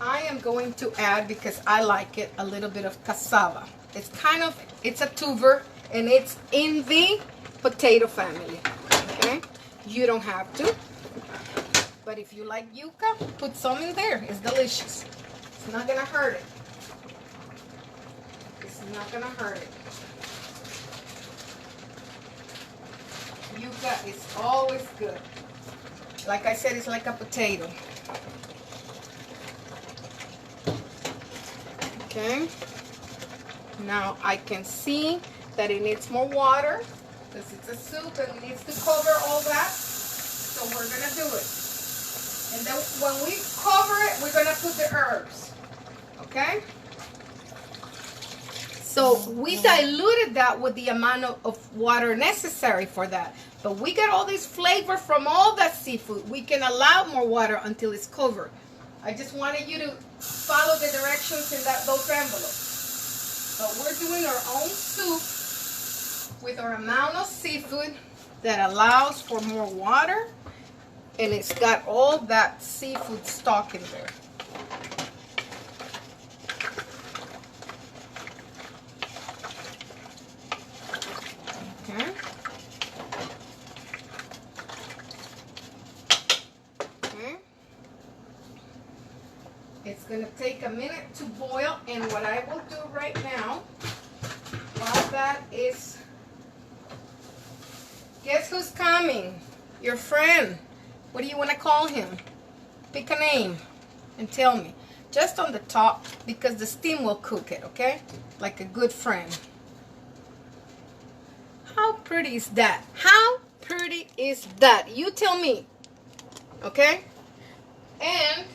I am going to add, because I like it, a little bit of cassava. It's a tuber, and it's in the potato family, okay? You don't have to, but if you like yuca, put some in there. It's delicious. It's not gonna hurt it. It's not gonna hurt it. Yuca is always good. Like I said, it's like a potato. Okay. Now I can see that it needs more water because it's a soup and it needs to cover all that. So we're gonna do it. And then when we cover it, we're gonna put the herbs. Okay? So we diluted that with the amount of water necessary for that. But we got all this flavor from all that seafood. We can allow more water until it's covered. I just wanted you to follow the directions in those envelopes. But we're doing our own soup with our amount of seafood that allows for more water. And it's got all that seafood stock in there. Okay. Okay. It's going to take a minute to boil, and what I will do right now, while that is, guess who's coming? Your friend. What do you want to call him? Pick a name and tell me. Just on the top, because the steam will cook it, okay? Like a good friend. How pretty is that? How pretty is that? You tell me. Okay? And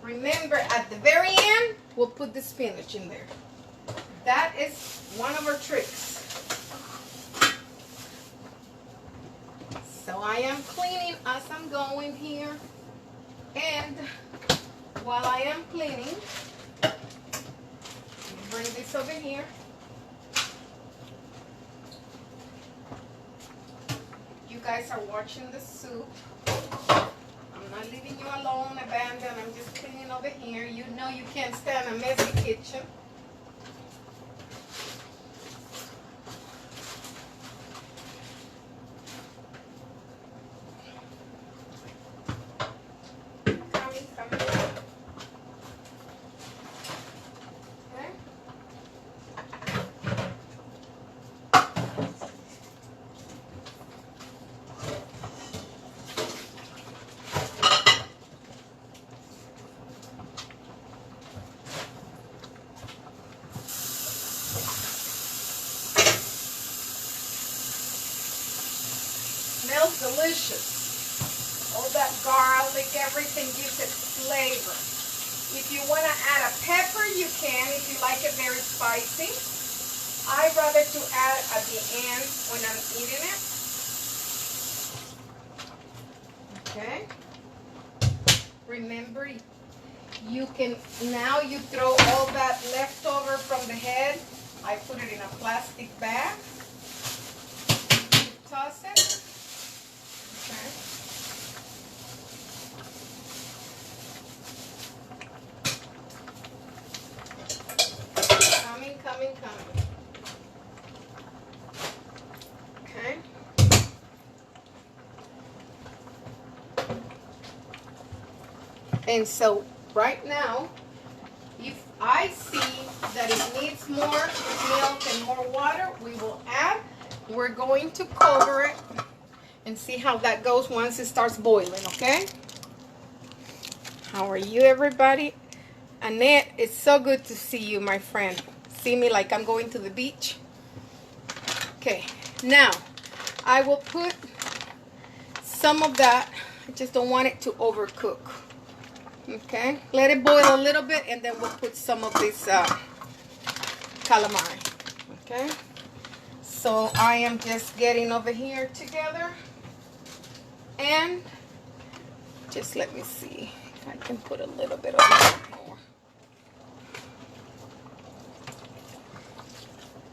remember, at the very end, we'll put the spinach in there. That is one of our tricks. So I am cleaning as I'm going here. And while I am cleaning, bring this over here. You guys are watching the soup. I'm not leaving you alone, abandoned. I'm just cleaning over here. You know you can't stand a messy kitchen. Smells delicious. All that garlic, everything gives it flavor. If you want to add a pepper, you like it very spicy. I rather to add at the end when I'm eating it. Okay. Remember, you can, now you throw all that leftover from the head. I put it in a plastic bag. Toss it. Okay. Coming. Okay. And so right now, if I see that it needs more milk and more water, we will add. We're going to cover it and see how that goes once it starts boiling, okay? How are you, everybody? Annette, it's so good to see you, my friend. See me like I'm going to the beach? Okay, now I will put some of that. I just don't want it to overcook. Okay, let it boil a little bit and then we'll put some of this calamari. Okay, so I am just getting over here together, and just let me see if I can put a little bit of it more.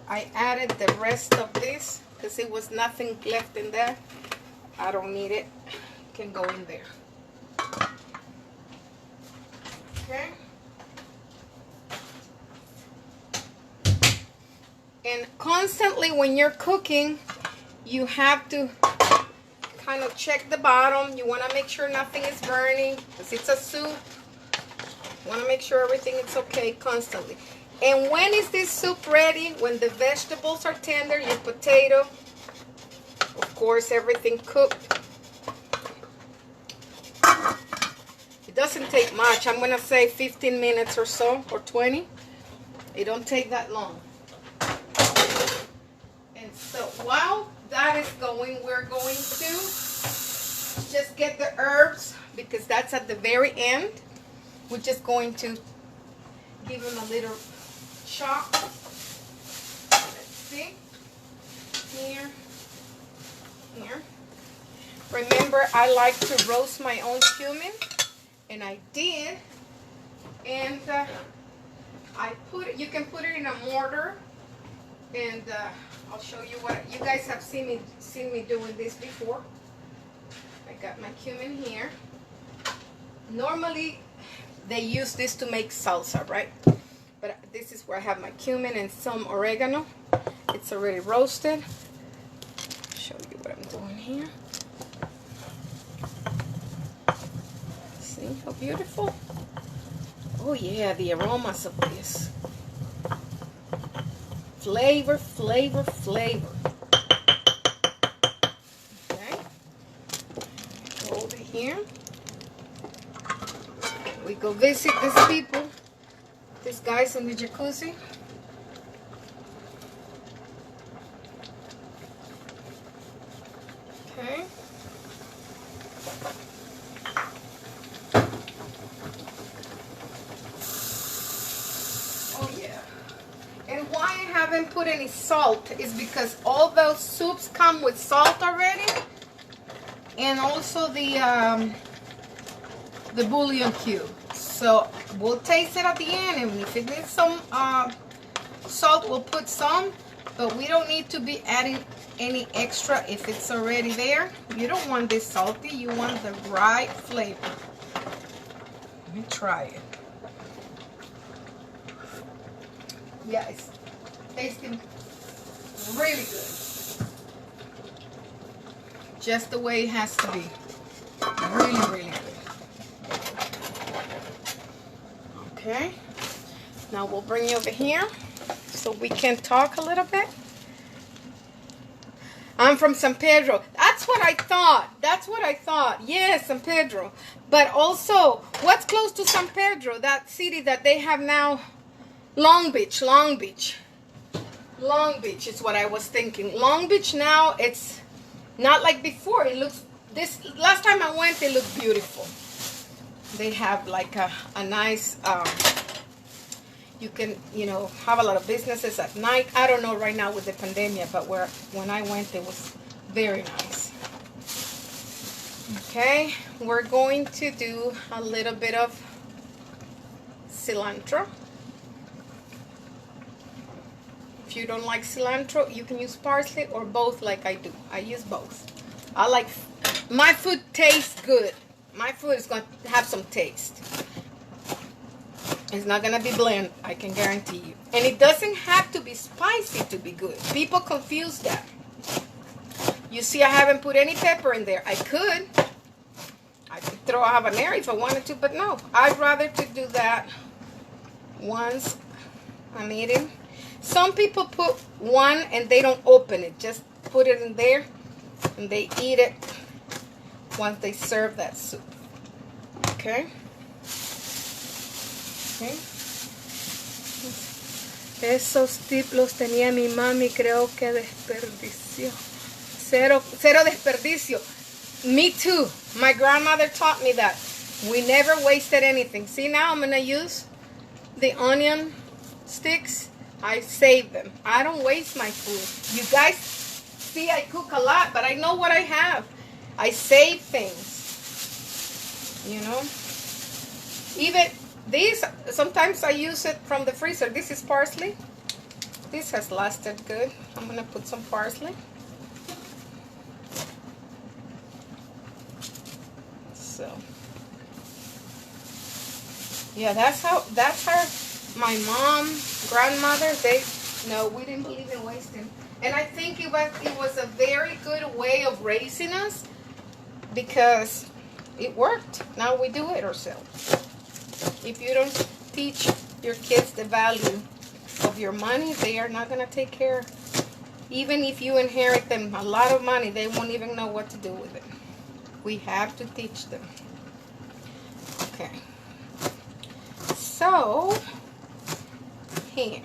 I added the rest of this because it was nothing left in there. I don't need it. It can go in there. Okay. And constantly when you're cooking, you have to kind of check the bottom. You want to make sure nothing is burning because it's a soup. You want to make sure everything is okay constantly. And when is this soup ready? When the vegetables are tender, your potato, of course, everything cooked. It doesn't take much. I'm going to say 15 minutes or so, or 20. It don't take that long. And so while that is going, we're going to just get the herbs because that's at the very end. We're just going to give them a little chop. Let's see. Here. Remember, I like to roast my own cumin. And I did, and I put it. You can put it in a mortar, and I'll show you what you guys have seen me doing this before. I got my cumin here. Normally, they use this to make salsa, right? But this is where I have my cumin and some oregano. It's already roasted. I'll show you what I'm doing here. See how beautiful? Oh yeah, the aromas of this. Flavor. Okay. Go over here. We go visit these people. These guys in the jacuzzi. Okay. Haven't put any salt is because all those soups come with salt already, and also the bouillon cube. So we'll taste it at the end, and if it needs some salt, we'll put some, but we don't need to be adding any extra if it's already there. You don't want this salty, you want the right flavor. Let me try it. Yeah, it's tasting really good. Just the way it has to be. Really good. Okay. Now we'll bring you over here so we can talk a little bit. I'm from San Pedro. That's what I thought. Yes, San Pedro. But also, what's close to San Pedro? That city that they have now? Long Beach. Long Beach is what I was thinking. Long Beach now, it's not like before. It looks, this last time I went, it looked beautiful. They have like a nice You can, have a lot of businesses at night. I don't know right now with the pandemic, but when I went, it was very nice. Okay, we're going to do a little bit of cilantro. If you don't like cilantro, you can use parsley or both like I do. I use both. My food tastes good. My food is going to have some taste. It's not going to be bland, I can guarantee you. And it doesn't have to be spicy to be good. People confuse that. You see, I haven't put any pepper in there. I could throw a habanero if I wanted to, but no. I'd rather to do that once I'm eating. Some people put one and they don't open it. Just put it in there and they eat it once they serve that soup. Okay? Okay. Esos tips los tenía mi mami, creo que desperdició. Cero desperdicio. Me too. My grandmother taught me that. We never wasted anything. See, now I'm going to use the onion sticks. I save them. I don't waste my food. You guys see I cook a lot, but I know what I have. I save things. Even these, sometimes I use it from the freezer. This is parsley. This has lasted good. I'm going to put some parsley. So, yeah, that's how my mom, grandmother, we didn't believe in wasting. And I think it was a very good way of raising us because it worked. Now we do it ourselves. If you don't teach your kids the value of your money, they are not going to take care. Even if you inherit them a lot of money, they won't even know what to do with it. We have to teach them. Okay. So, here.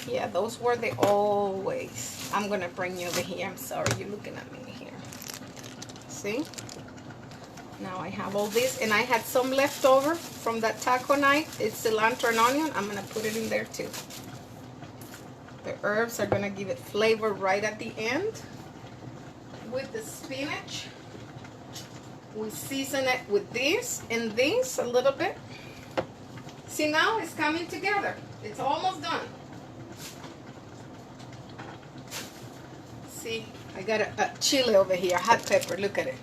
Yeah, those were the old ways. I'm going to bring you over here. I'm sorry, you're looking at me here. See? Now I have all this, and I had some left over from that taco night. It's cilantro and onion. I'm going to put it in there too. The herbs are going to give it flavor right at the end. With the spinach, we season it with this and this a little bit. See, now it's coming together. It's almost done. See, I got a chili over here, hot pepper. Look at it.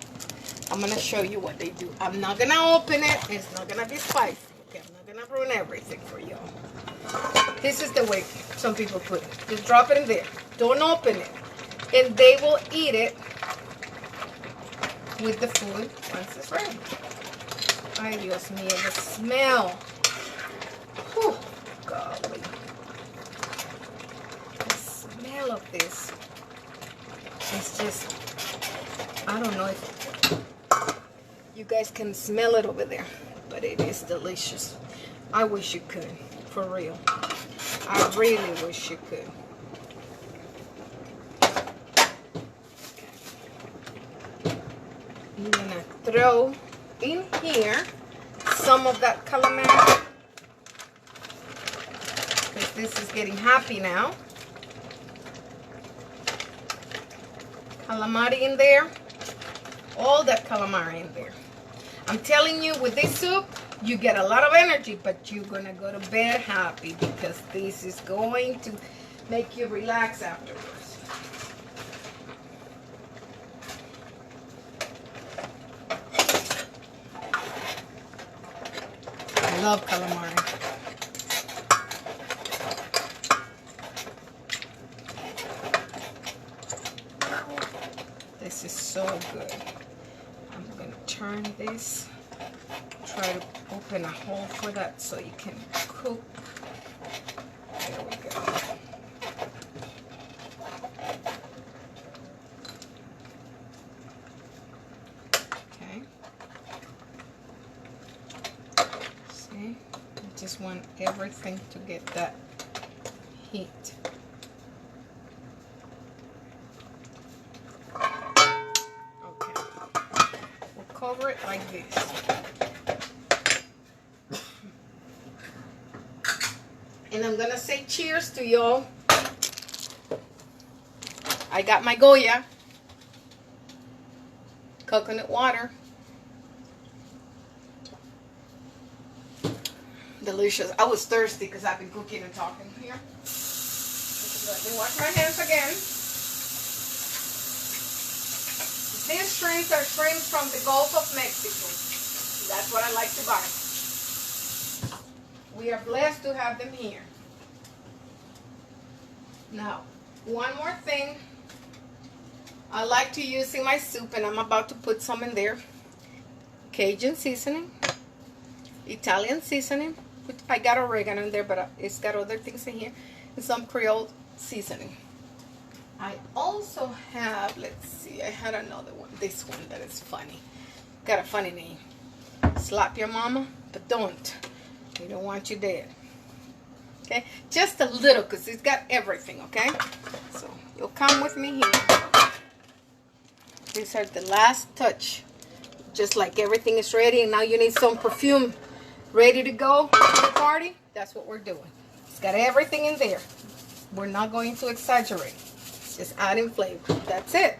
I'm going to show you what they do. I'm not going to open it. It's not going to be spicy. Okay, I'm not going to ruin everything for you. This is the way some people put it. Just drop it in there. Don't open it. And they will eat it with the food once it's ready. Ay, Dios mío, the smell. Whew, golly. The smell of this is just, I don't know if you guys can smell it over there, but it is delicious. I wish you could, for real. I really wish you could. I'm gonna throw in here some of that calamari, because this is getting happy now. Calamari in there, all that calamari in there. I'm telling you, with this soup, you get a lot of energy, but you're gonna go to bed happy because this is going to make you relax afterwards. I love calamari. This is so good. I'm going to turn this, try to open a hole for that so you can cook. There we go. Okay. See? I just want everything to get that heat. Cover it like this. And I'm gonna say cheers to y'all. I got my Goya coconut water. Delicious. I was thirsty because I've been cooking and talking here. Let me wash my hands again. These shrimps are shrimps from the Gulf of Mexico. That's what I like to buy. We are blessed to have them here. Now, one more thing I like to use in my soup, and I'm about to put some in there. Cajun seasoning, Italian seasoning. I got oregano in there, but it's got other things in here. And some Creole seasoning. I also have, let's see, I had another one. This one that is funny. Got a funny name. Slap your mama, but don't. We don't want you dead. Okay? Just a little, because it's got everything, okay? So, you'll come with me here. These are the last touch. Just like everything is ready, and now you need some perfume ready to go to the party. That's what we're doing. It's got everything in there. We're not going to exaggerate. Just adding flavor. That's it.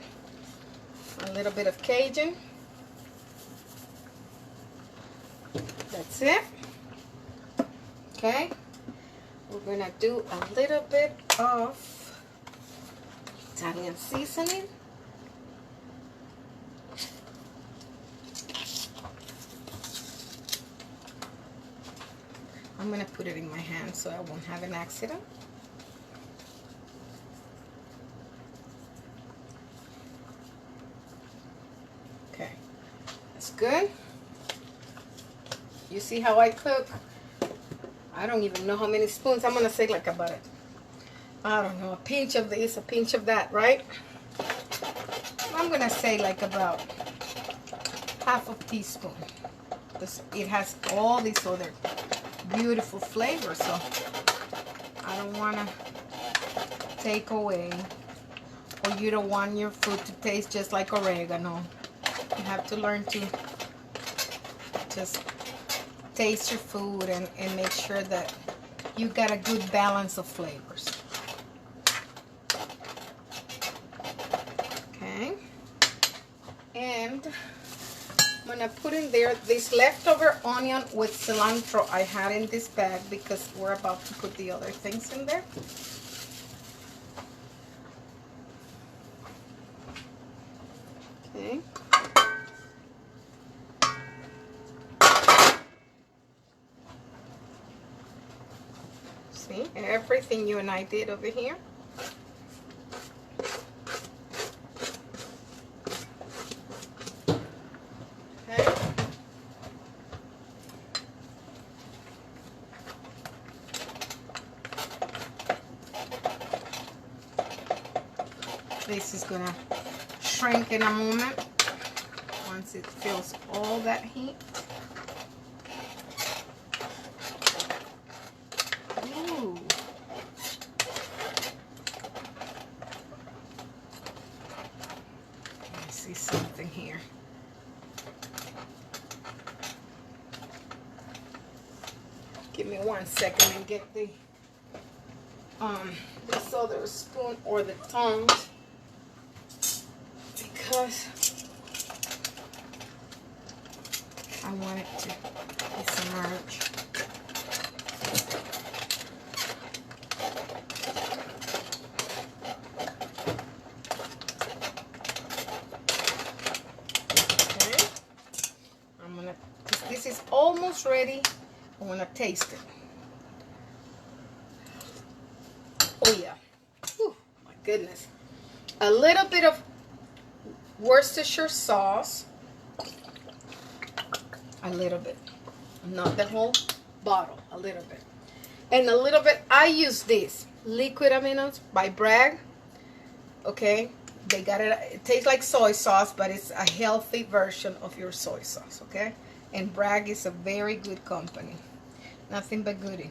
A little bit of Cajun. That's it. Okay. We're going to do a little bit of Italian seasoning. I'm going to put it in my hand so I won't have an accident. Okay, that's good. You see how I cook? I don't even know how many spoons. I'm going to say like about it. I don't know, a pinch of this, a pinch of that, right? I'm going to say like about half a teaspoon. It has all these other beautiful flavors, so I don't want to take away, or you don't want your food to taste just like oregano. You have to learn to just taste your food and make sure that you got a good balance of flavors. Okay, and I'm going to put in there this leftover onion with cilantro I had in this bag because we're about to put the other things in there. Okay. See, everything you and I did over here. This is gonna shrink in a moment once it feels all that heat. Ooh. I see something here. Give me 1 second and get the this other spoon or the tongs, because I want it to submerge. Okay, I'm gonna. This is almost ready. I want to taste it. Oh yeah. Whew, my goodness. A little bit of Worcestershire sauce. A little bit. Not the whole bottle. A little bit. And a little bit, I use this. Liquid aminos by Bragg. Okay. They got it. It tastes like soy sauce, but it's a healthy version of your soy sauce. Okay. And Bragg is a very good company. Nothing but goodie.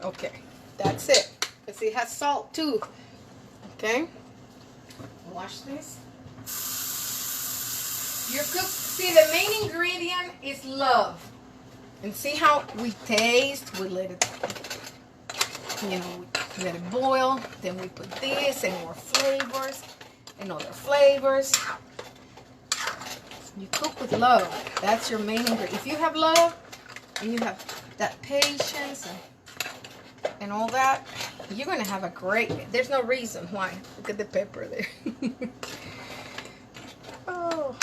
Okay. That's it. Because it has salt too. Okay. Wash this. Your cook. See, the main ingredient is love. And see how we taste. We let it, we let it boil. Then we put this and more flavors and other flavors. You cook with love. That's your main ingredient. If you have love and you have that patience and all that, you're going to have a great, there's no reason why. Look at the pepper there. Oh.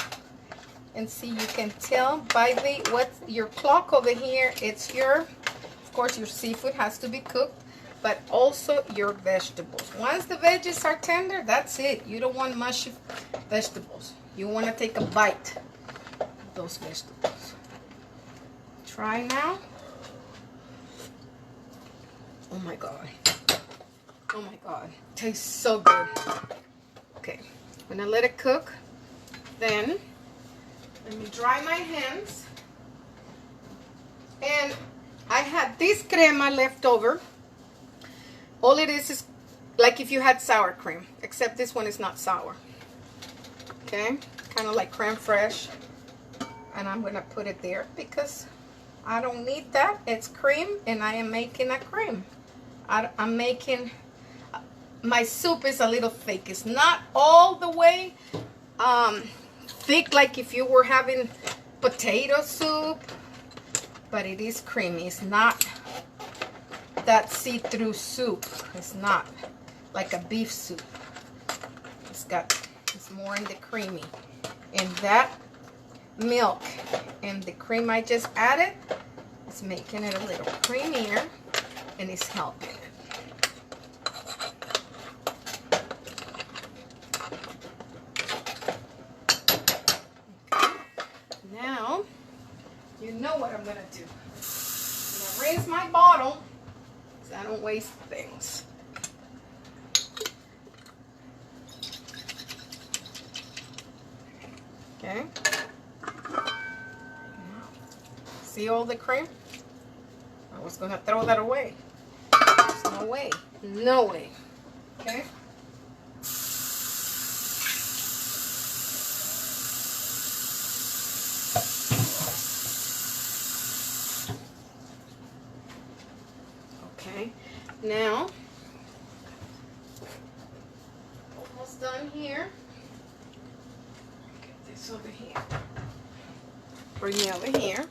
And see, you can tell by what your clock over here, it's of course your seafood has to be cooked, but also your vegetables. Once the veggies are tender, that's it. You don't want mushy vegetables. You want to take a bite of those vegetables. Try now. Oh my God. Oh my God. Tastes so good. Okay. I'm going to let it cook. Then let me dry my hands. And I had this crema left over. All it is like if you had sour cream, except this one is not sour. Okay, kind of like creme fraiche. And I'm going to put it there because I don't need that. It's cream and I am making a cream. I'm making, my soup is a little thick. It's not all the way thick like if you were having potato soup, but it is creamy. It's not that see-through soup. It's not like a beef soup. It's more in the creamy. And that milk and the cream I just added is making it a little creamier and it's helping it. Now, you know what I'm going to do. I'm going to rinse my bottle so I don't waste things. Okay. See all the cream? I was going to throw that away. There's no way. No way. Okay. Okay. Now, almost done here. Get this over here. Bring me over here.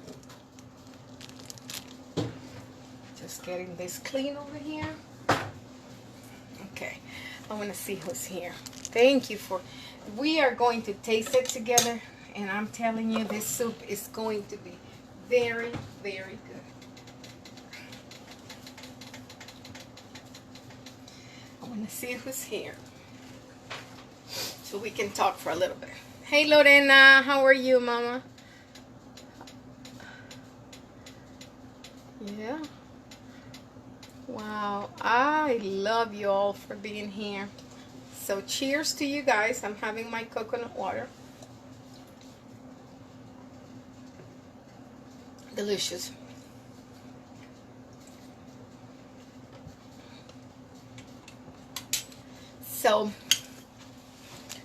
Just getting this clean over here. Okay, I want to see who's here. Thank you for, we are going to taste it together, and I'm telling you, this soup is going to be very, very good. I want to see who's here so we can talk for a little bit. Hey Lorena, how are you, mama? Yeah. Wow, I love you all for being here. So cheers to you guys. I'm having my coconut water. Delicious. So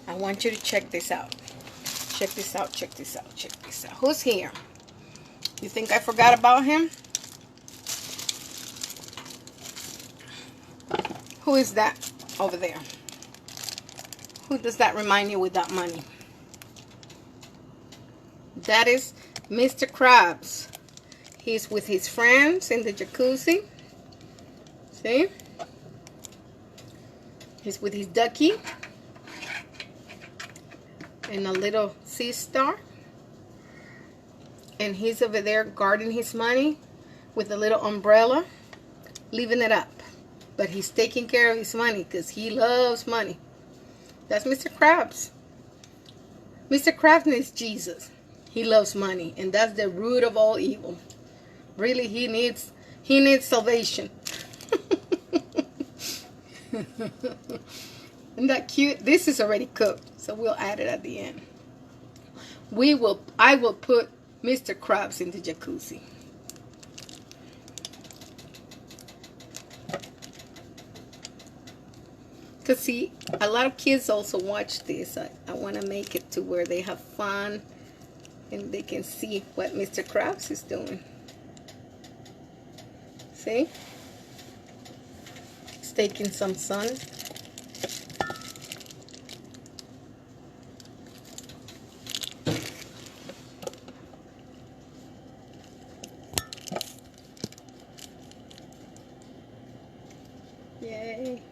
I want you to check this out. Check this out, check this out, check this out. Who's here? You think I forgot about him? Who is that over there? Who does that remind you with that money? That is Mr. Krabs. He's with his friends in the jacuzzi. See? He's with his ducky. And a little sea star. And he's over there guarding his money with a little umbrella, leaving it up. But he's taking care of his money because he loves money. That's Mr. Krabs. Mr. Krabs is Jesus. He loves money, and that's the root of all evil. Really, he needs salvation. Isn't that cute? This is already cooked, so we'll add it at the end. I will put Mr. Krabs in the jacuzzi. Because see, a lot of kids also watch this. I want to make it to where they have fun and they can see what Mr. Krabs is doing. See? It's taking some sun. Yay.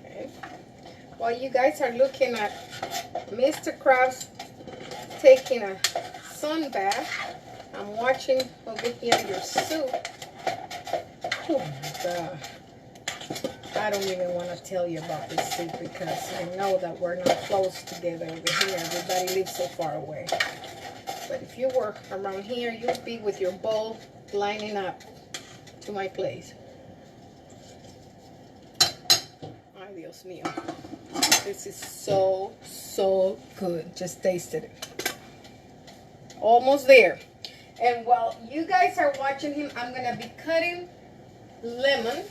Okay. While you guys are looking at Mr. Krabs taking a sun bath, I'm watching over here your soup. Oh my God. I don't even want to tell you about this soup because I know that we're not close together over here. Everybody lives so far away. But if you were around here, you'd be with your bowl lining up to my place. Ay, Dios mío. This is so, so good. Just tasted it. Almost there. And while you guys are watching him, I'm going to be cutting lemon.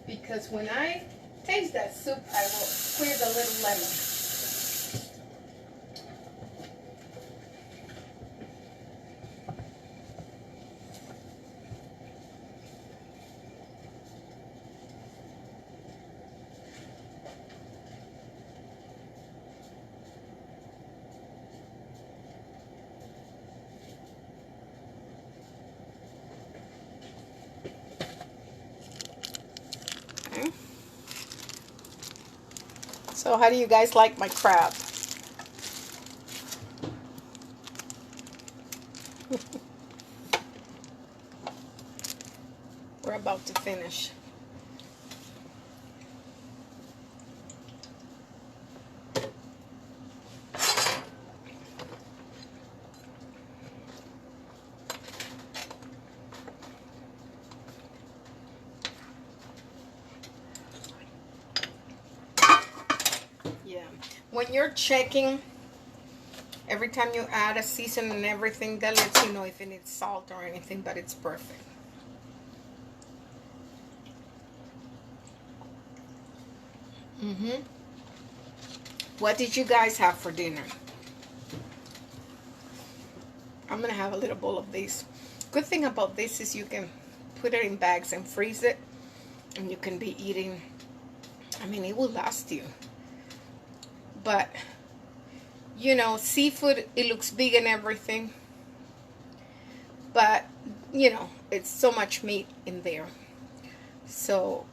Because when I taste that soup, I will squeeze a little lemon. Okay. So how do you guys like my crab? We're about to finish. Yeah. When you're checking, every time you add a season and everything, that lets you know if it needs salt or anything, but it's perfect. What did you guys have for dinner? I'm gonna have a little bowl of this. Good thing about this is you can put it in bags and freeze it, and you can be eating. I mean, it will last you. But you know, seafood, it looks big and everything, but you know, it's so much meat in there. So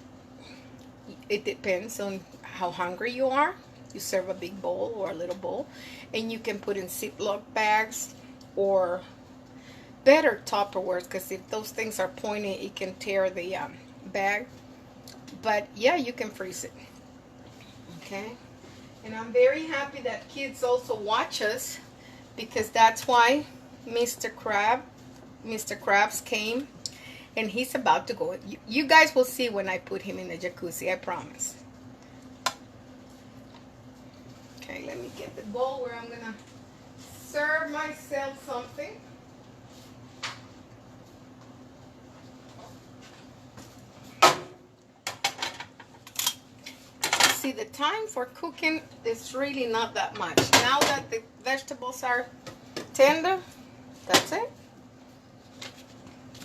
it depends on how hungry you are. You serve a big bowl or a little bowl, and you can put in Ziploc bags or better Tupperware, because if those things are pointy, it can tear the bag. But yeah, you can freeze it. Okay. And I'm very happy that kids also watch us, because that's why Mr. Krabs came, and he's about to go. You guys will see when I put him in the jacuzzi, I promise. Okay, let me get the bowl where I'm gonna serve myself something. See, the time for cooking is really not that much. Now that the vegetables are tender, that's it.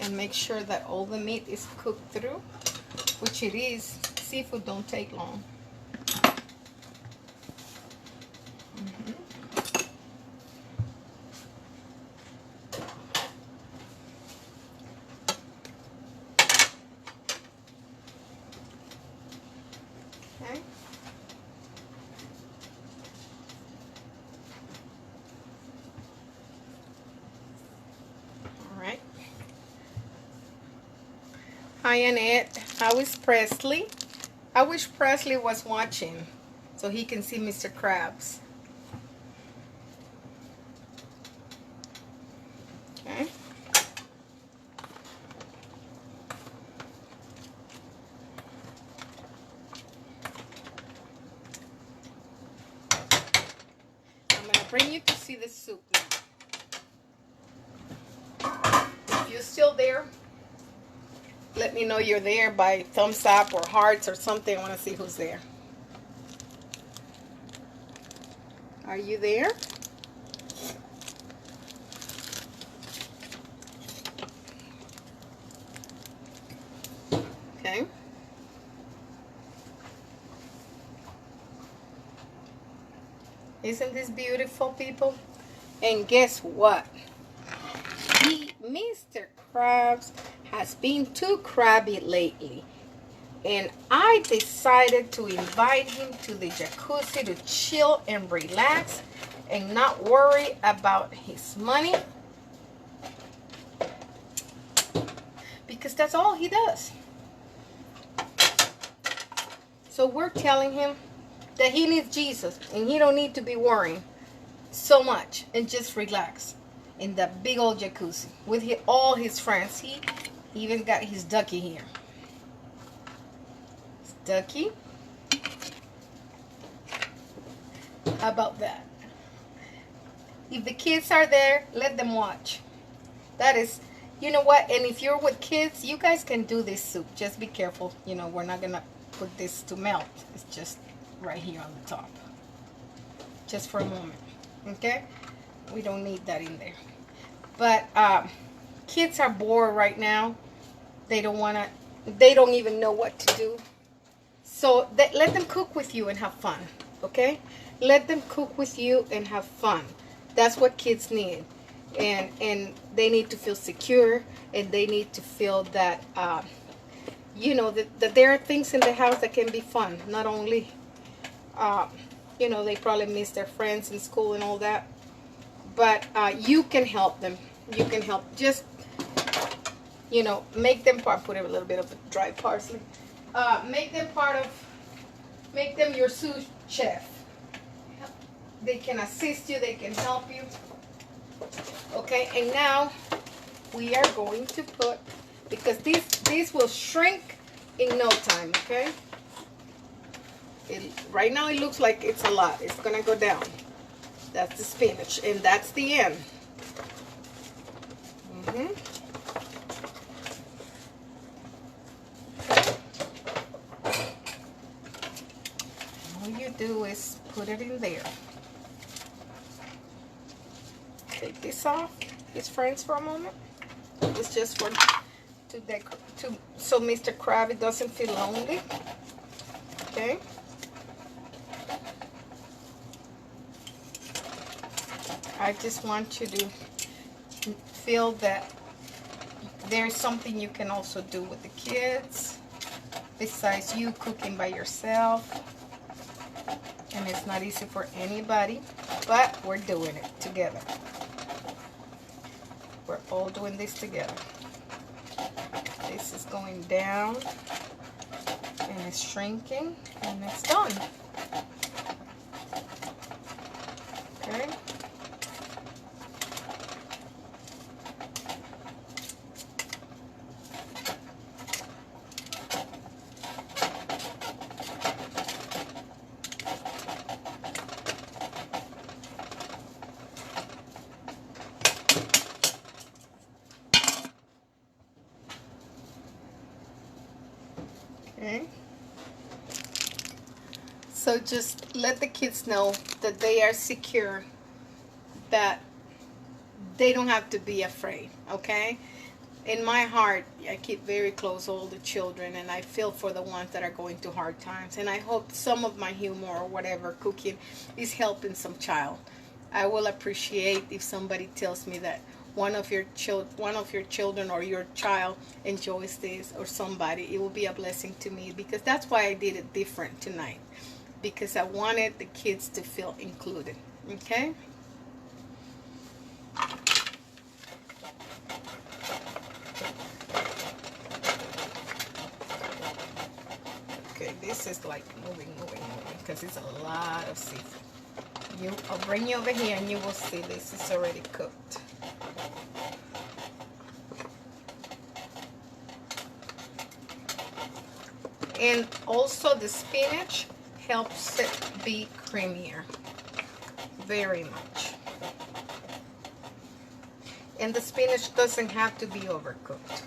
And make sure that all the meat is cooked through, which it is. Seafood don't take long. Okay. All right. Hi, Annette. How is Presley? I wish Presley was watching so he can see Mr. Krabs. Okay. I'm going to bring you to see the soup now. If you're still there, Let me know you're there by thumbs up or hearts or something. I want to see who's there. Are you there? Okay. Isn't this beautiful, people? And guess what? Mr. Krabs has been too crabby lately. And I decided to invite him to the jacuzzi to chill and relax and not worry about his money. Because that's all he does. So we're telling him that he needs Jesus and he don't need to be worrying so much, and just relax in that big old jacuzzi with all his friends. He even got his ducky here. His ducky. How about that? If the kids are there, let them watch. That is, you know what? And if you're with kids, you guys can do this soup. Just be careful. You know, we're not gonna put this to melt. It's just right here on the top. Just for a moment. Okay? We don't need that in there. But kids are bored right now. They don't even know what to do. So let them cook with you and have fun. Okay? Let them cook with you and have fun. That's what kids need. And they need to feel secure, and they need to feel that you know, that there are things in the house that can be fun. Not only you know, they probably miss their friends in school and all that, but you can help them. You can help. Just, you know, make them part. Put a little bit of dry parsley. Make them your sous chef. They can assist you. They can help you. Okay, and now we are going to put, because these will shrink in no time. Okay. Right now it looks like it's a lot. It's gonna go down. That's the spinach, and that's the end. All you do is put it in there. Take this off, his friends, for a moment. It's just for so Mr. Krabby doesn't feel lonely. Okay. I just want you to feel that there's something you can also do with the kids besides you cooking by yourself. And it's not easy for anybody, but we're doing it together. We're all doing this together. This is going down and it's shrinking and it's done. Okay. Okay. So just let the kids know that they are secure, that they don't have to be afraid, okay? In my heart, I keep very close all the children, and I feel for the ones that are going through hard times. And I hope some of my humor or whatever cooking is helping some child. I will appreciate if somebody tells me that one of your children or your child enjoys this, or somebody. It will be a blessing to me, because that's why I did it different tonight, because I wanted the kids to feel included. Okay. Okay, this is like moving, because it's a lot of seafood. I'll bring you over here and you will see this is already cooked. And also the spinach helps it be creamier, very much. And the spinach doesn't have to be overcooked.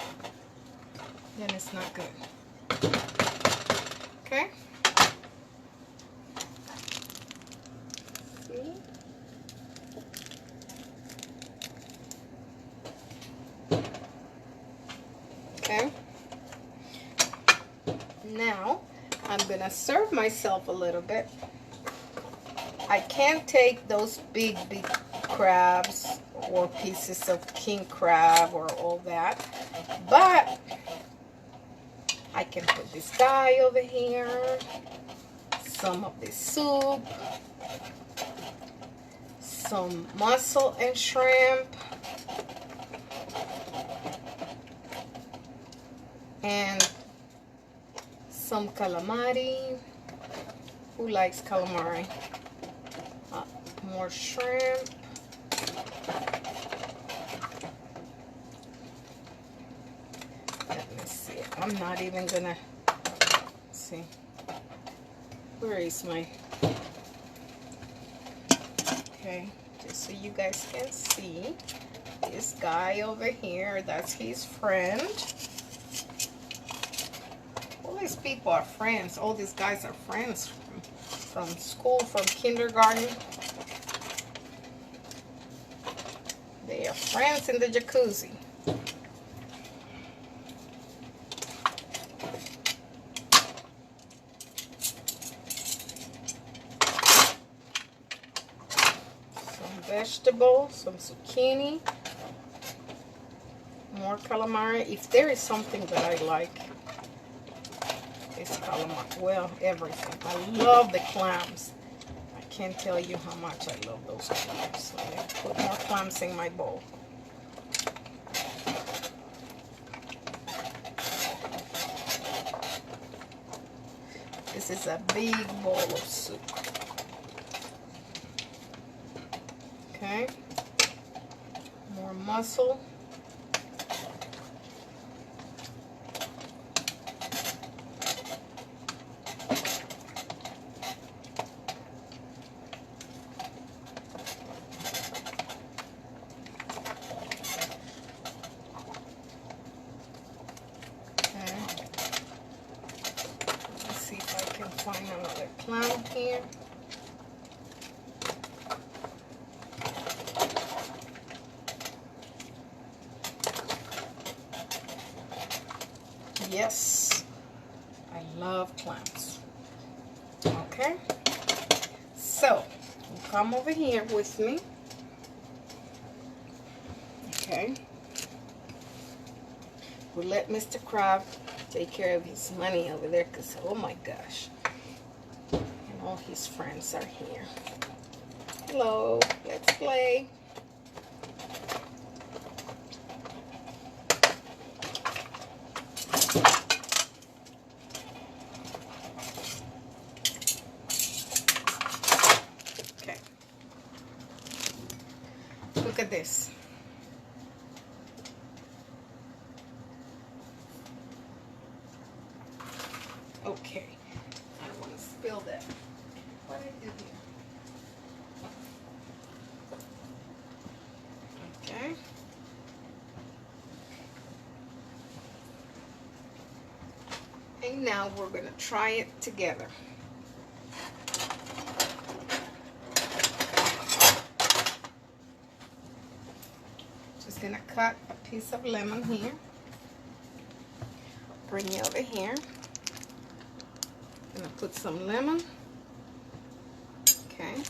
then it's not good. Okay? See? Okay? Now, I'm going to serve myself a little bit. I can't take those big crabs or pieces of king crab or all that, but I can put this guy over here, some of this soup, some mussel and shrimp, and some calamari. Who likes calamari? More shrimp. Let me see. I'm not even gonna see. Where is my... Okay, just so you guys can see. This guy over here, that's his friend. All these people are friends. All these guys are friends from school, from kindergarten. They are friends in the jacuzzi. Some vegetables, some zucchini, more calamari. If there is something that I like, it's calamari. Well, everything. I love the clams. I can't tell you how much I love those clams. So I'm going to put more clams in my bowl. This is a big bowl of soup. Okay. More mussel. Find another clam here. Yes, I love clams. Okay, so you come over here with me. Okay, we'll let Mr. Crab take care of his money over there, because oh my gosh, and all his friends are here. Hello, let's play. Okay, look at this. Okay, I don't want to spill that. What did I do here? Okay. And now we're going to try it together. Just going to cut a piece of lemon here. Bring it over here. Gonna put some lemon. Okay.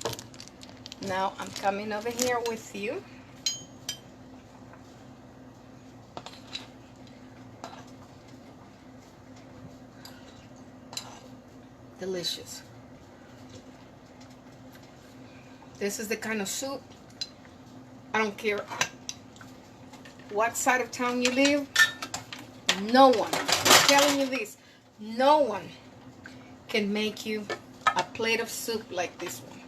Now I'm coming over here with you. Delicious. This is the kind of soup, I don't care what side of town you live, no one, I'm telling you this, no one can make you a plate of soup like this one.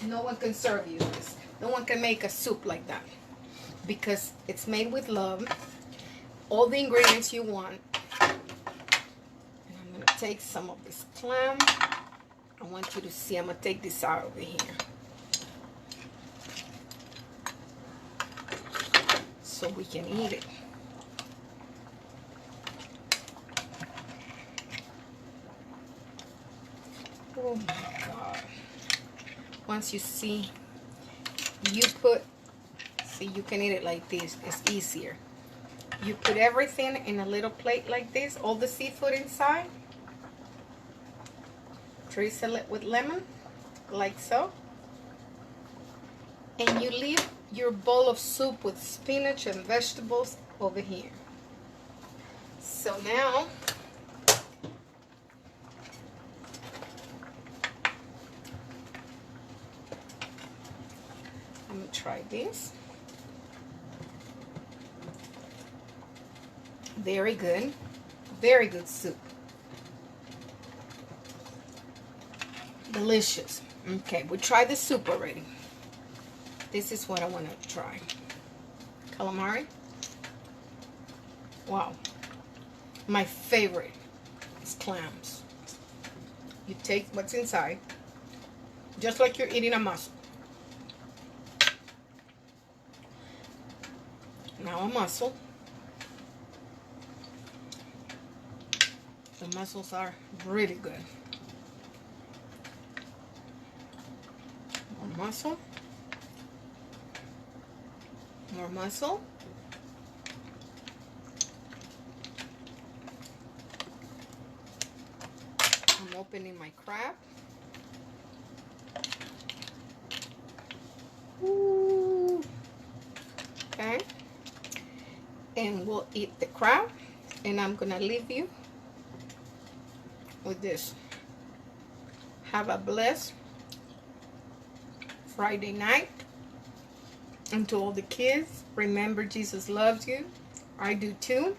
No one can serve you this. No one can make a soup like that, because it's made with love, all the ingredients you want. And I'm going to take some of this clam. I want you to see, I'm going to take this out over here, so we can eat it. Oh my God. Once you see, see, you can eat it like this. It's easier. You put everything in a little plate like this, all the seafood inside. Drizzle it with lemon, like so. And you leave your bowl of soup with spinach and vegetables over here. So now, let me try this. Very good. Very good soup. Delicious. Okay, we tried the soup already. This is what I want to try. Calamari. Wow. My favorite is clams. You take what's inside, just like you're eating a mussel. Now a mussel. The mussels are really good. More mussel. More mussel. I'm opening my crab. Ooh. Okay. And we'll eat the crab. And I'm gonna leave you with this. Have a blessed Friday night. And to all the kids, remember Jesus loves you. I do too.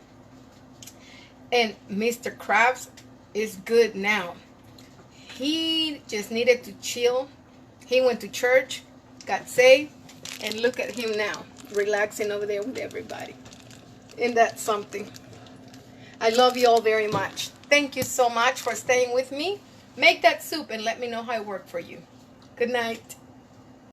And Mr. Krabs is good now. He just needed to chill. He went to church, got saved, and look at him now, relaxing over there with everybody. Isn't that something? I love you all very much. Thank you so much for staying with me. Make that soup and let me know how it worked for you. Good night.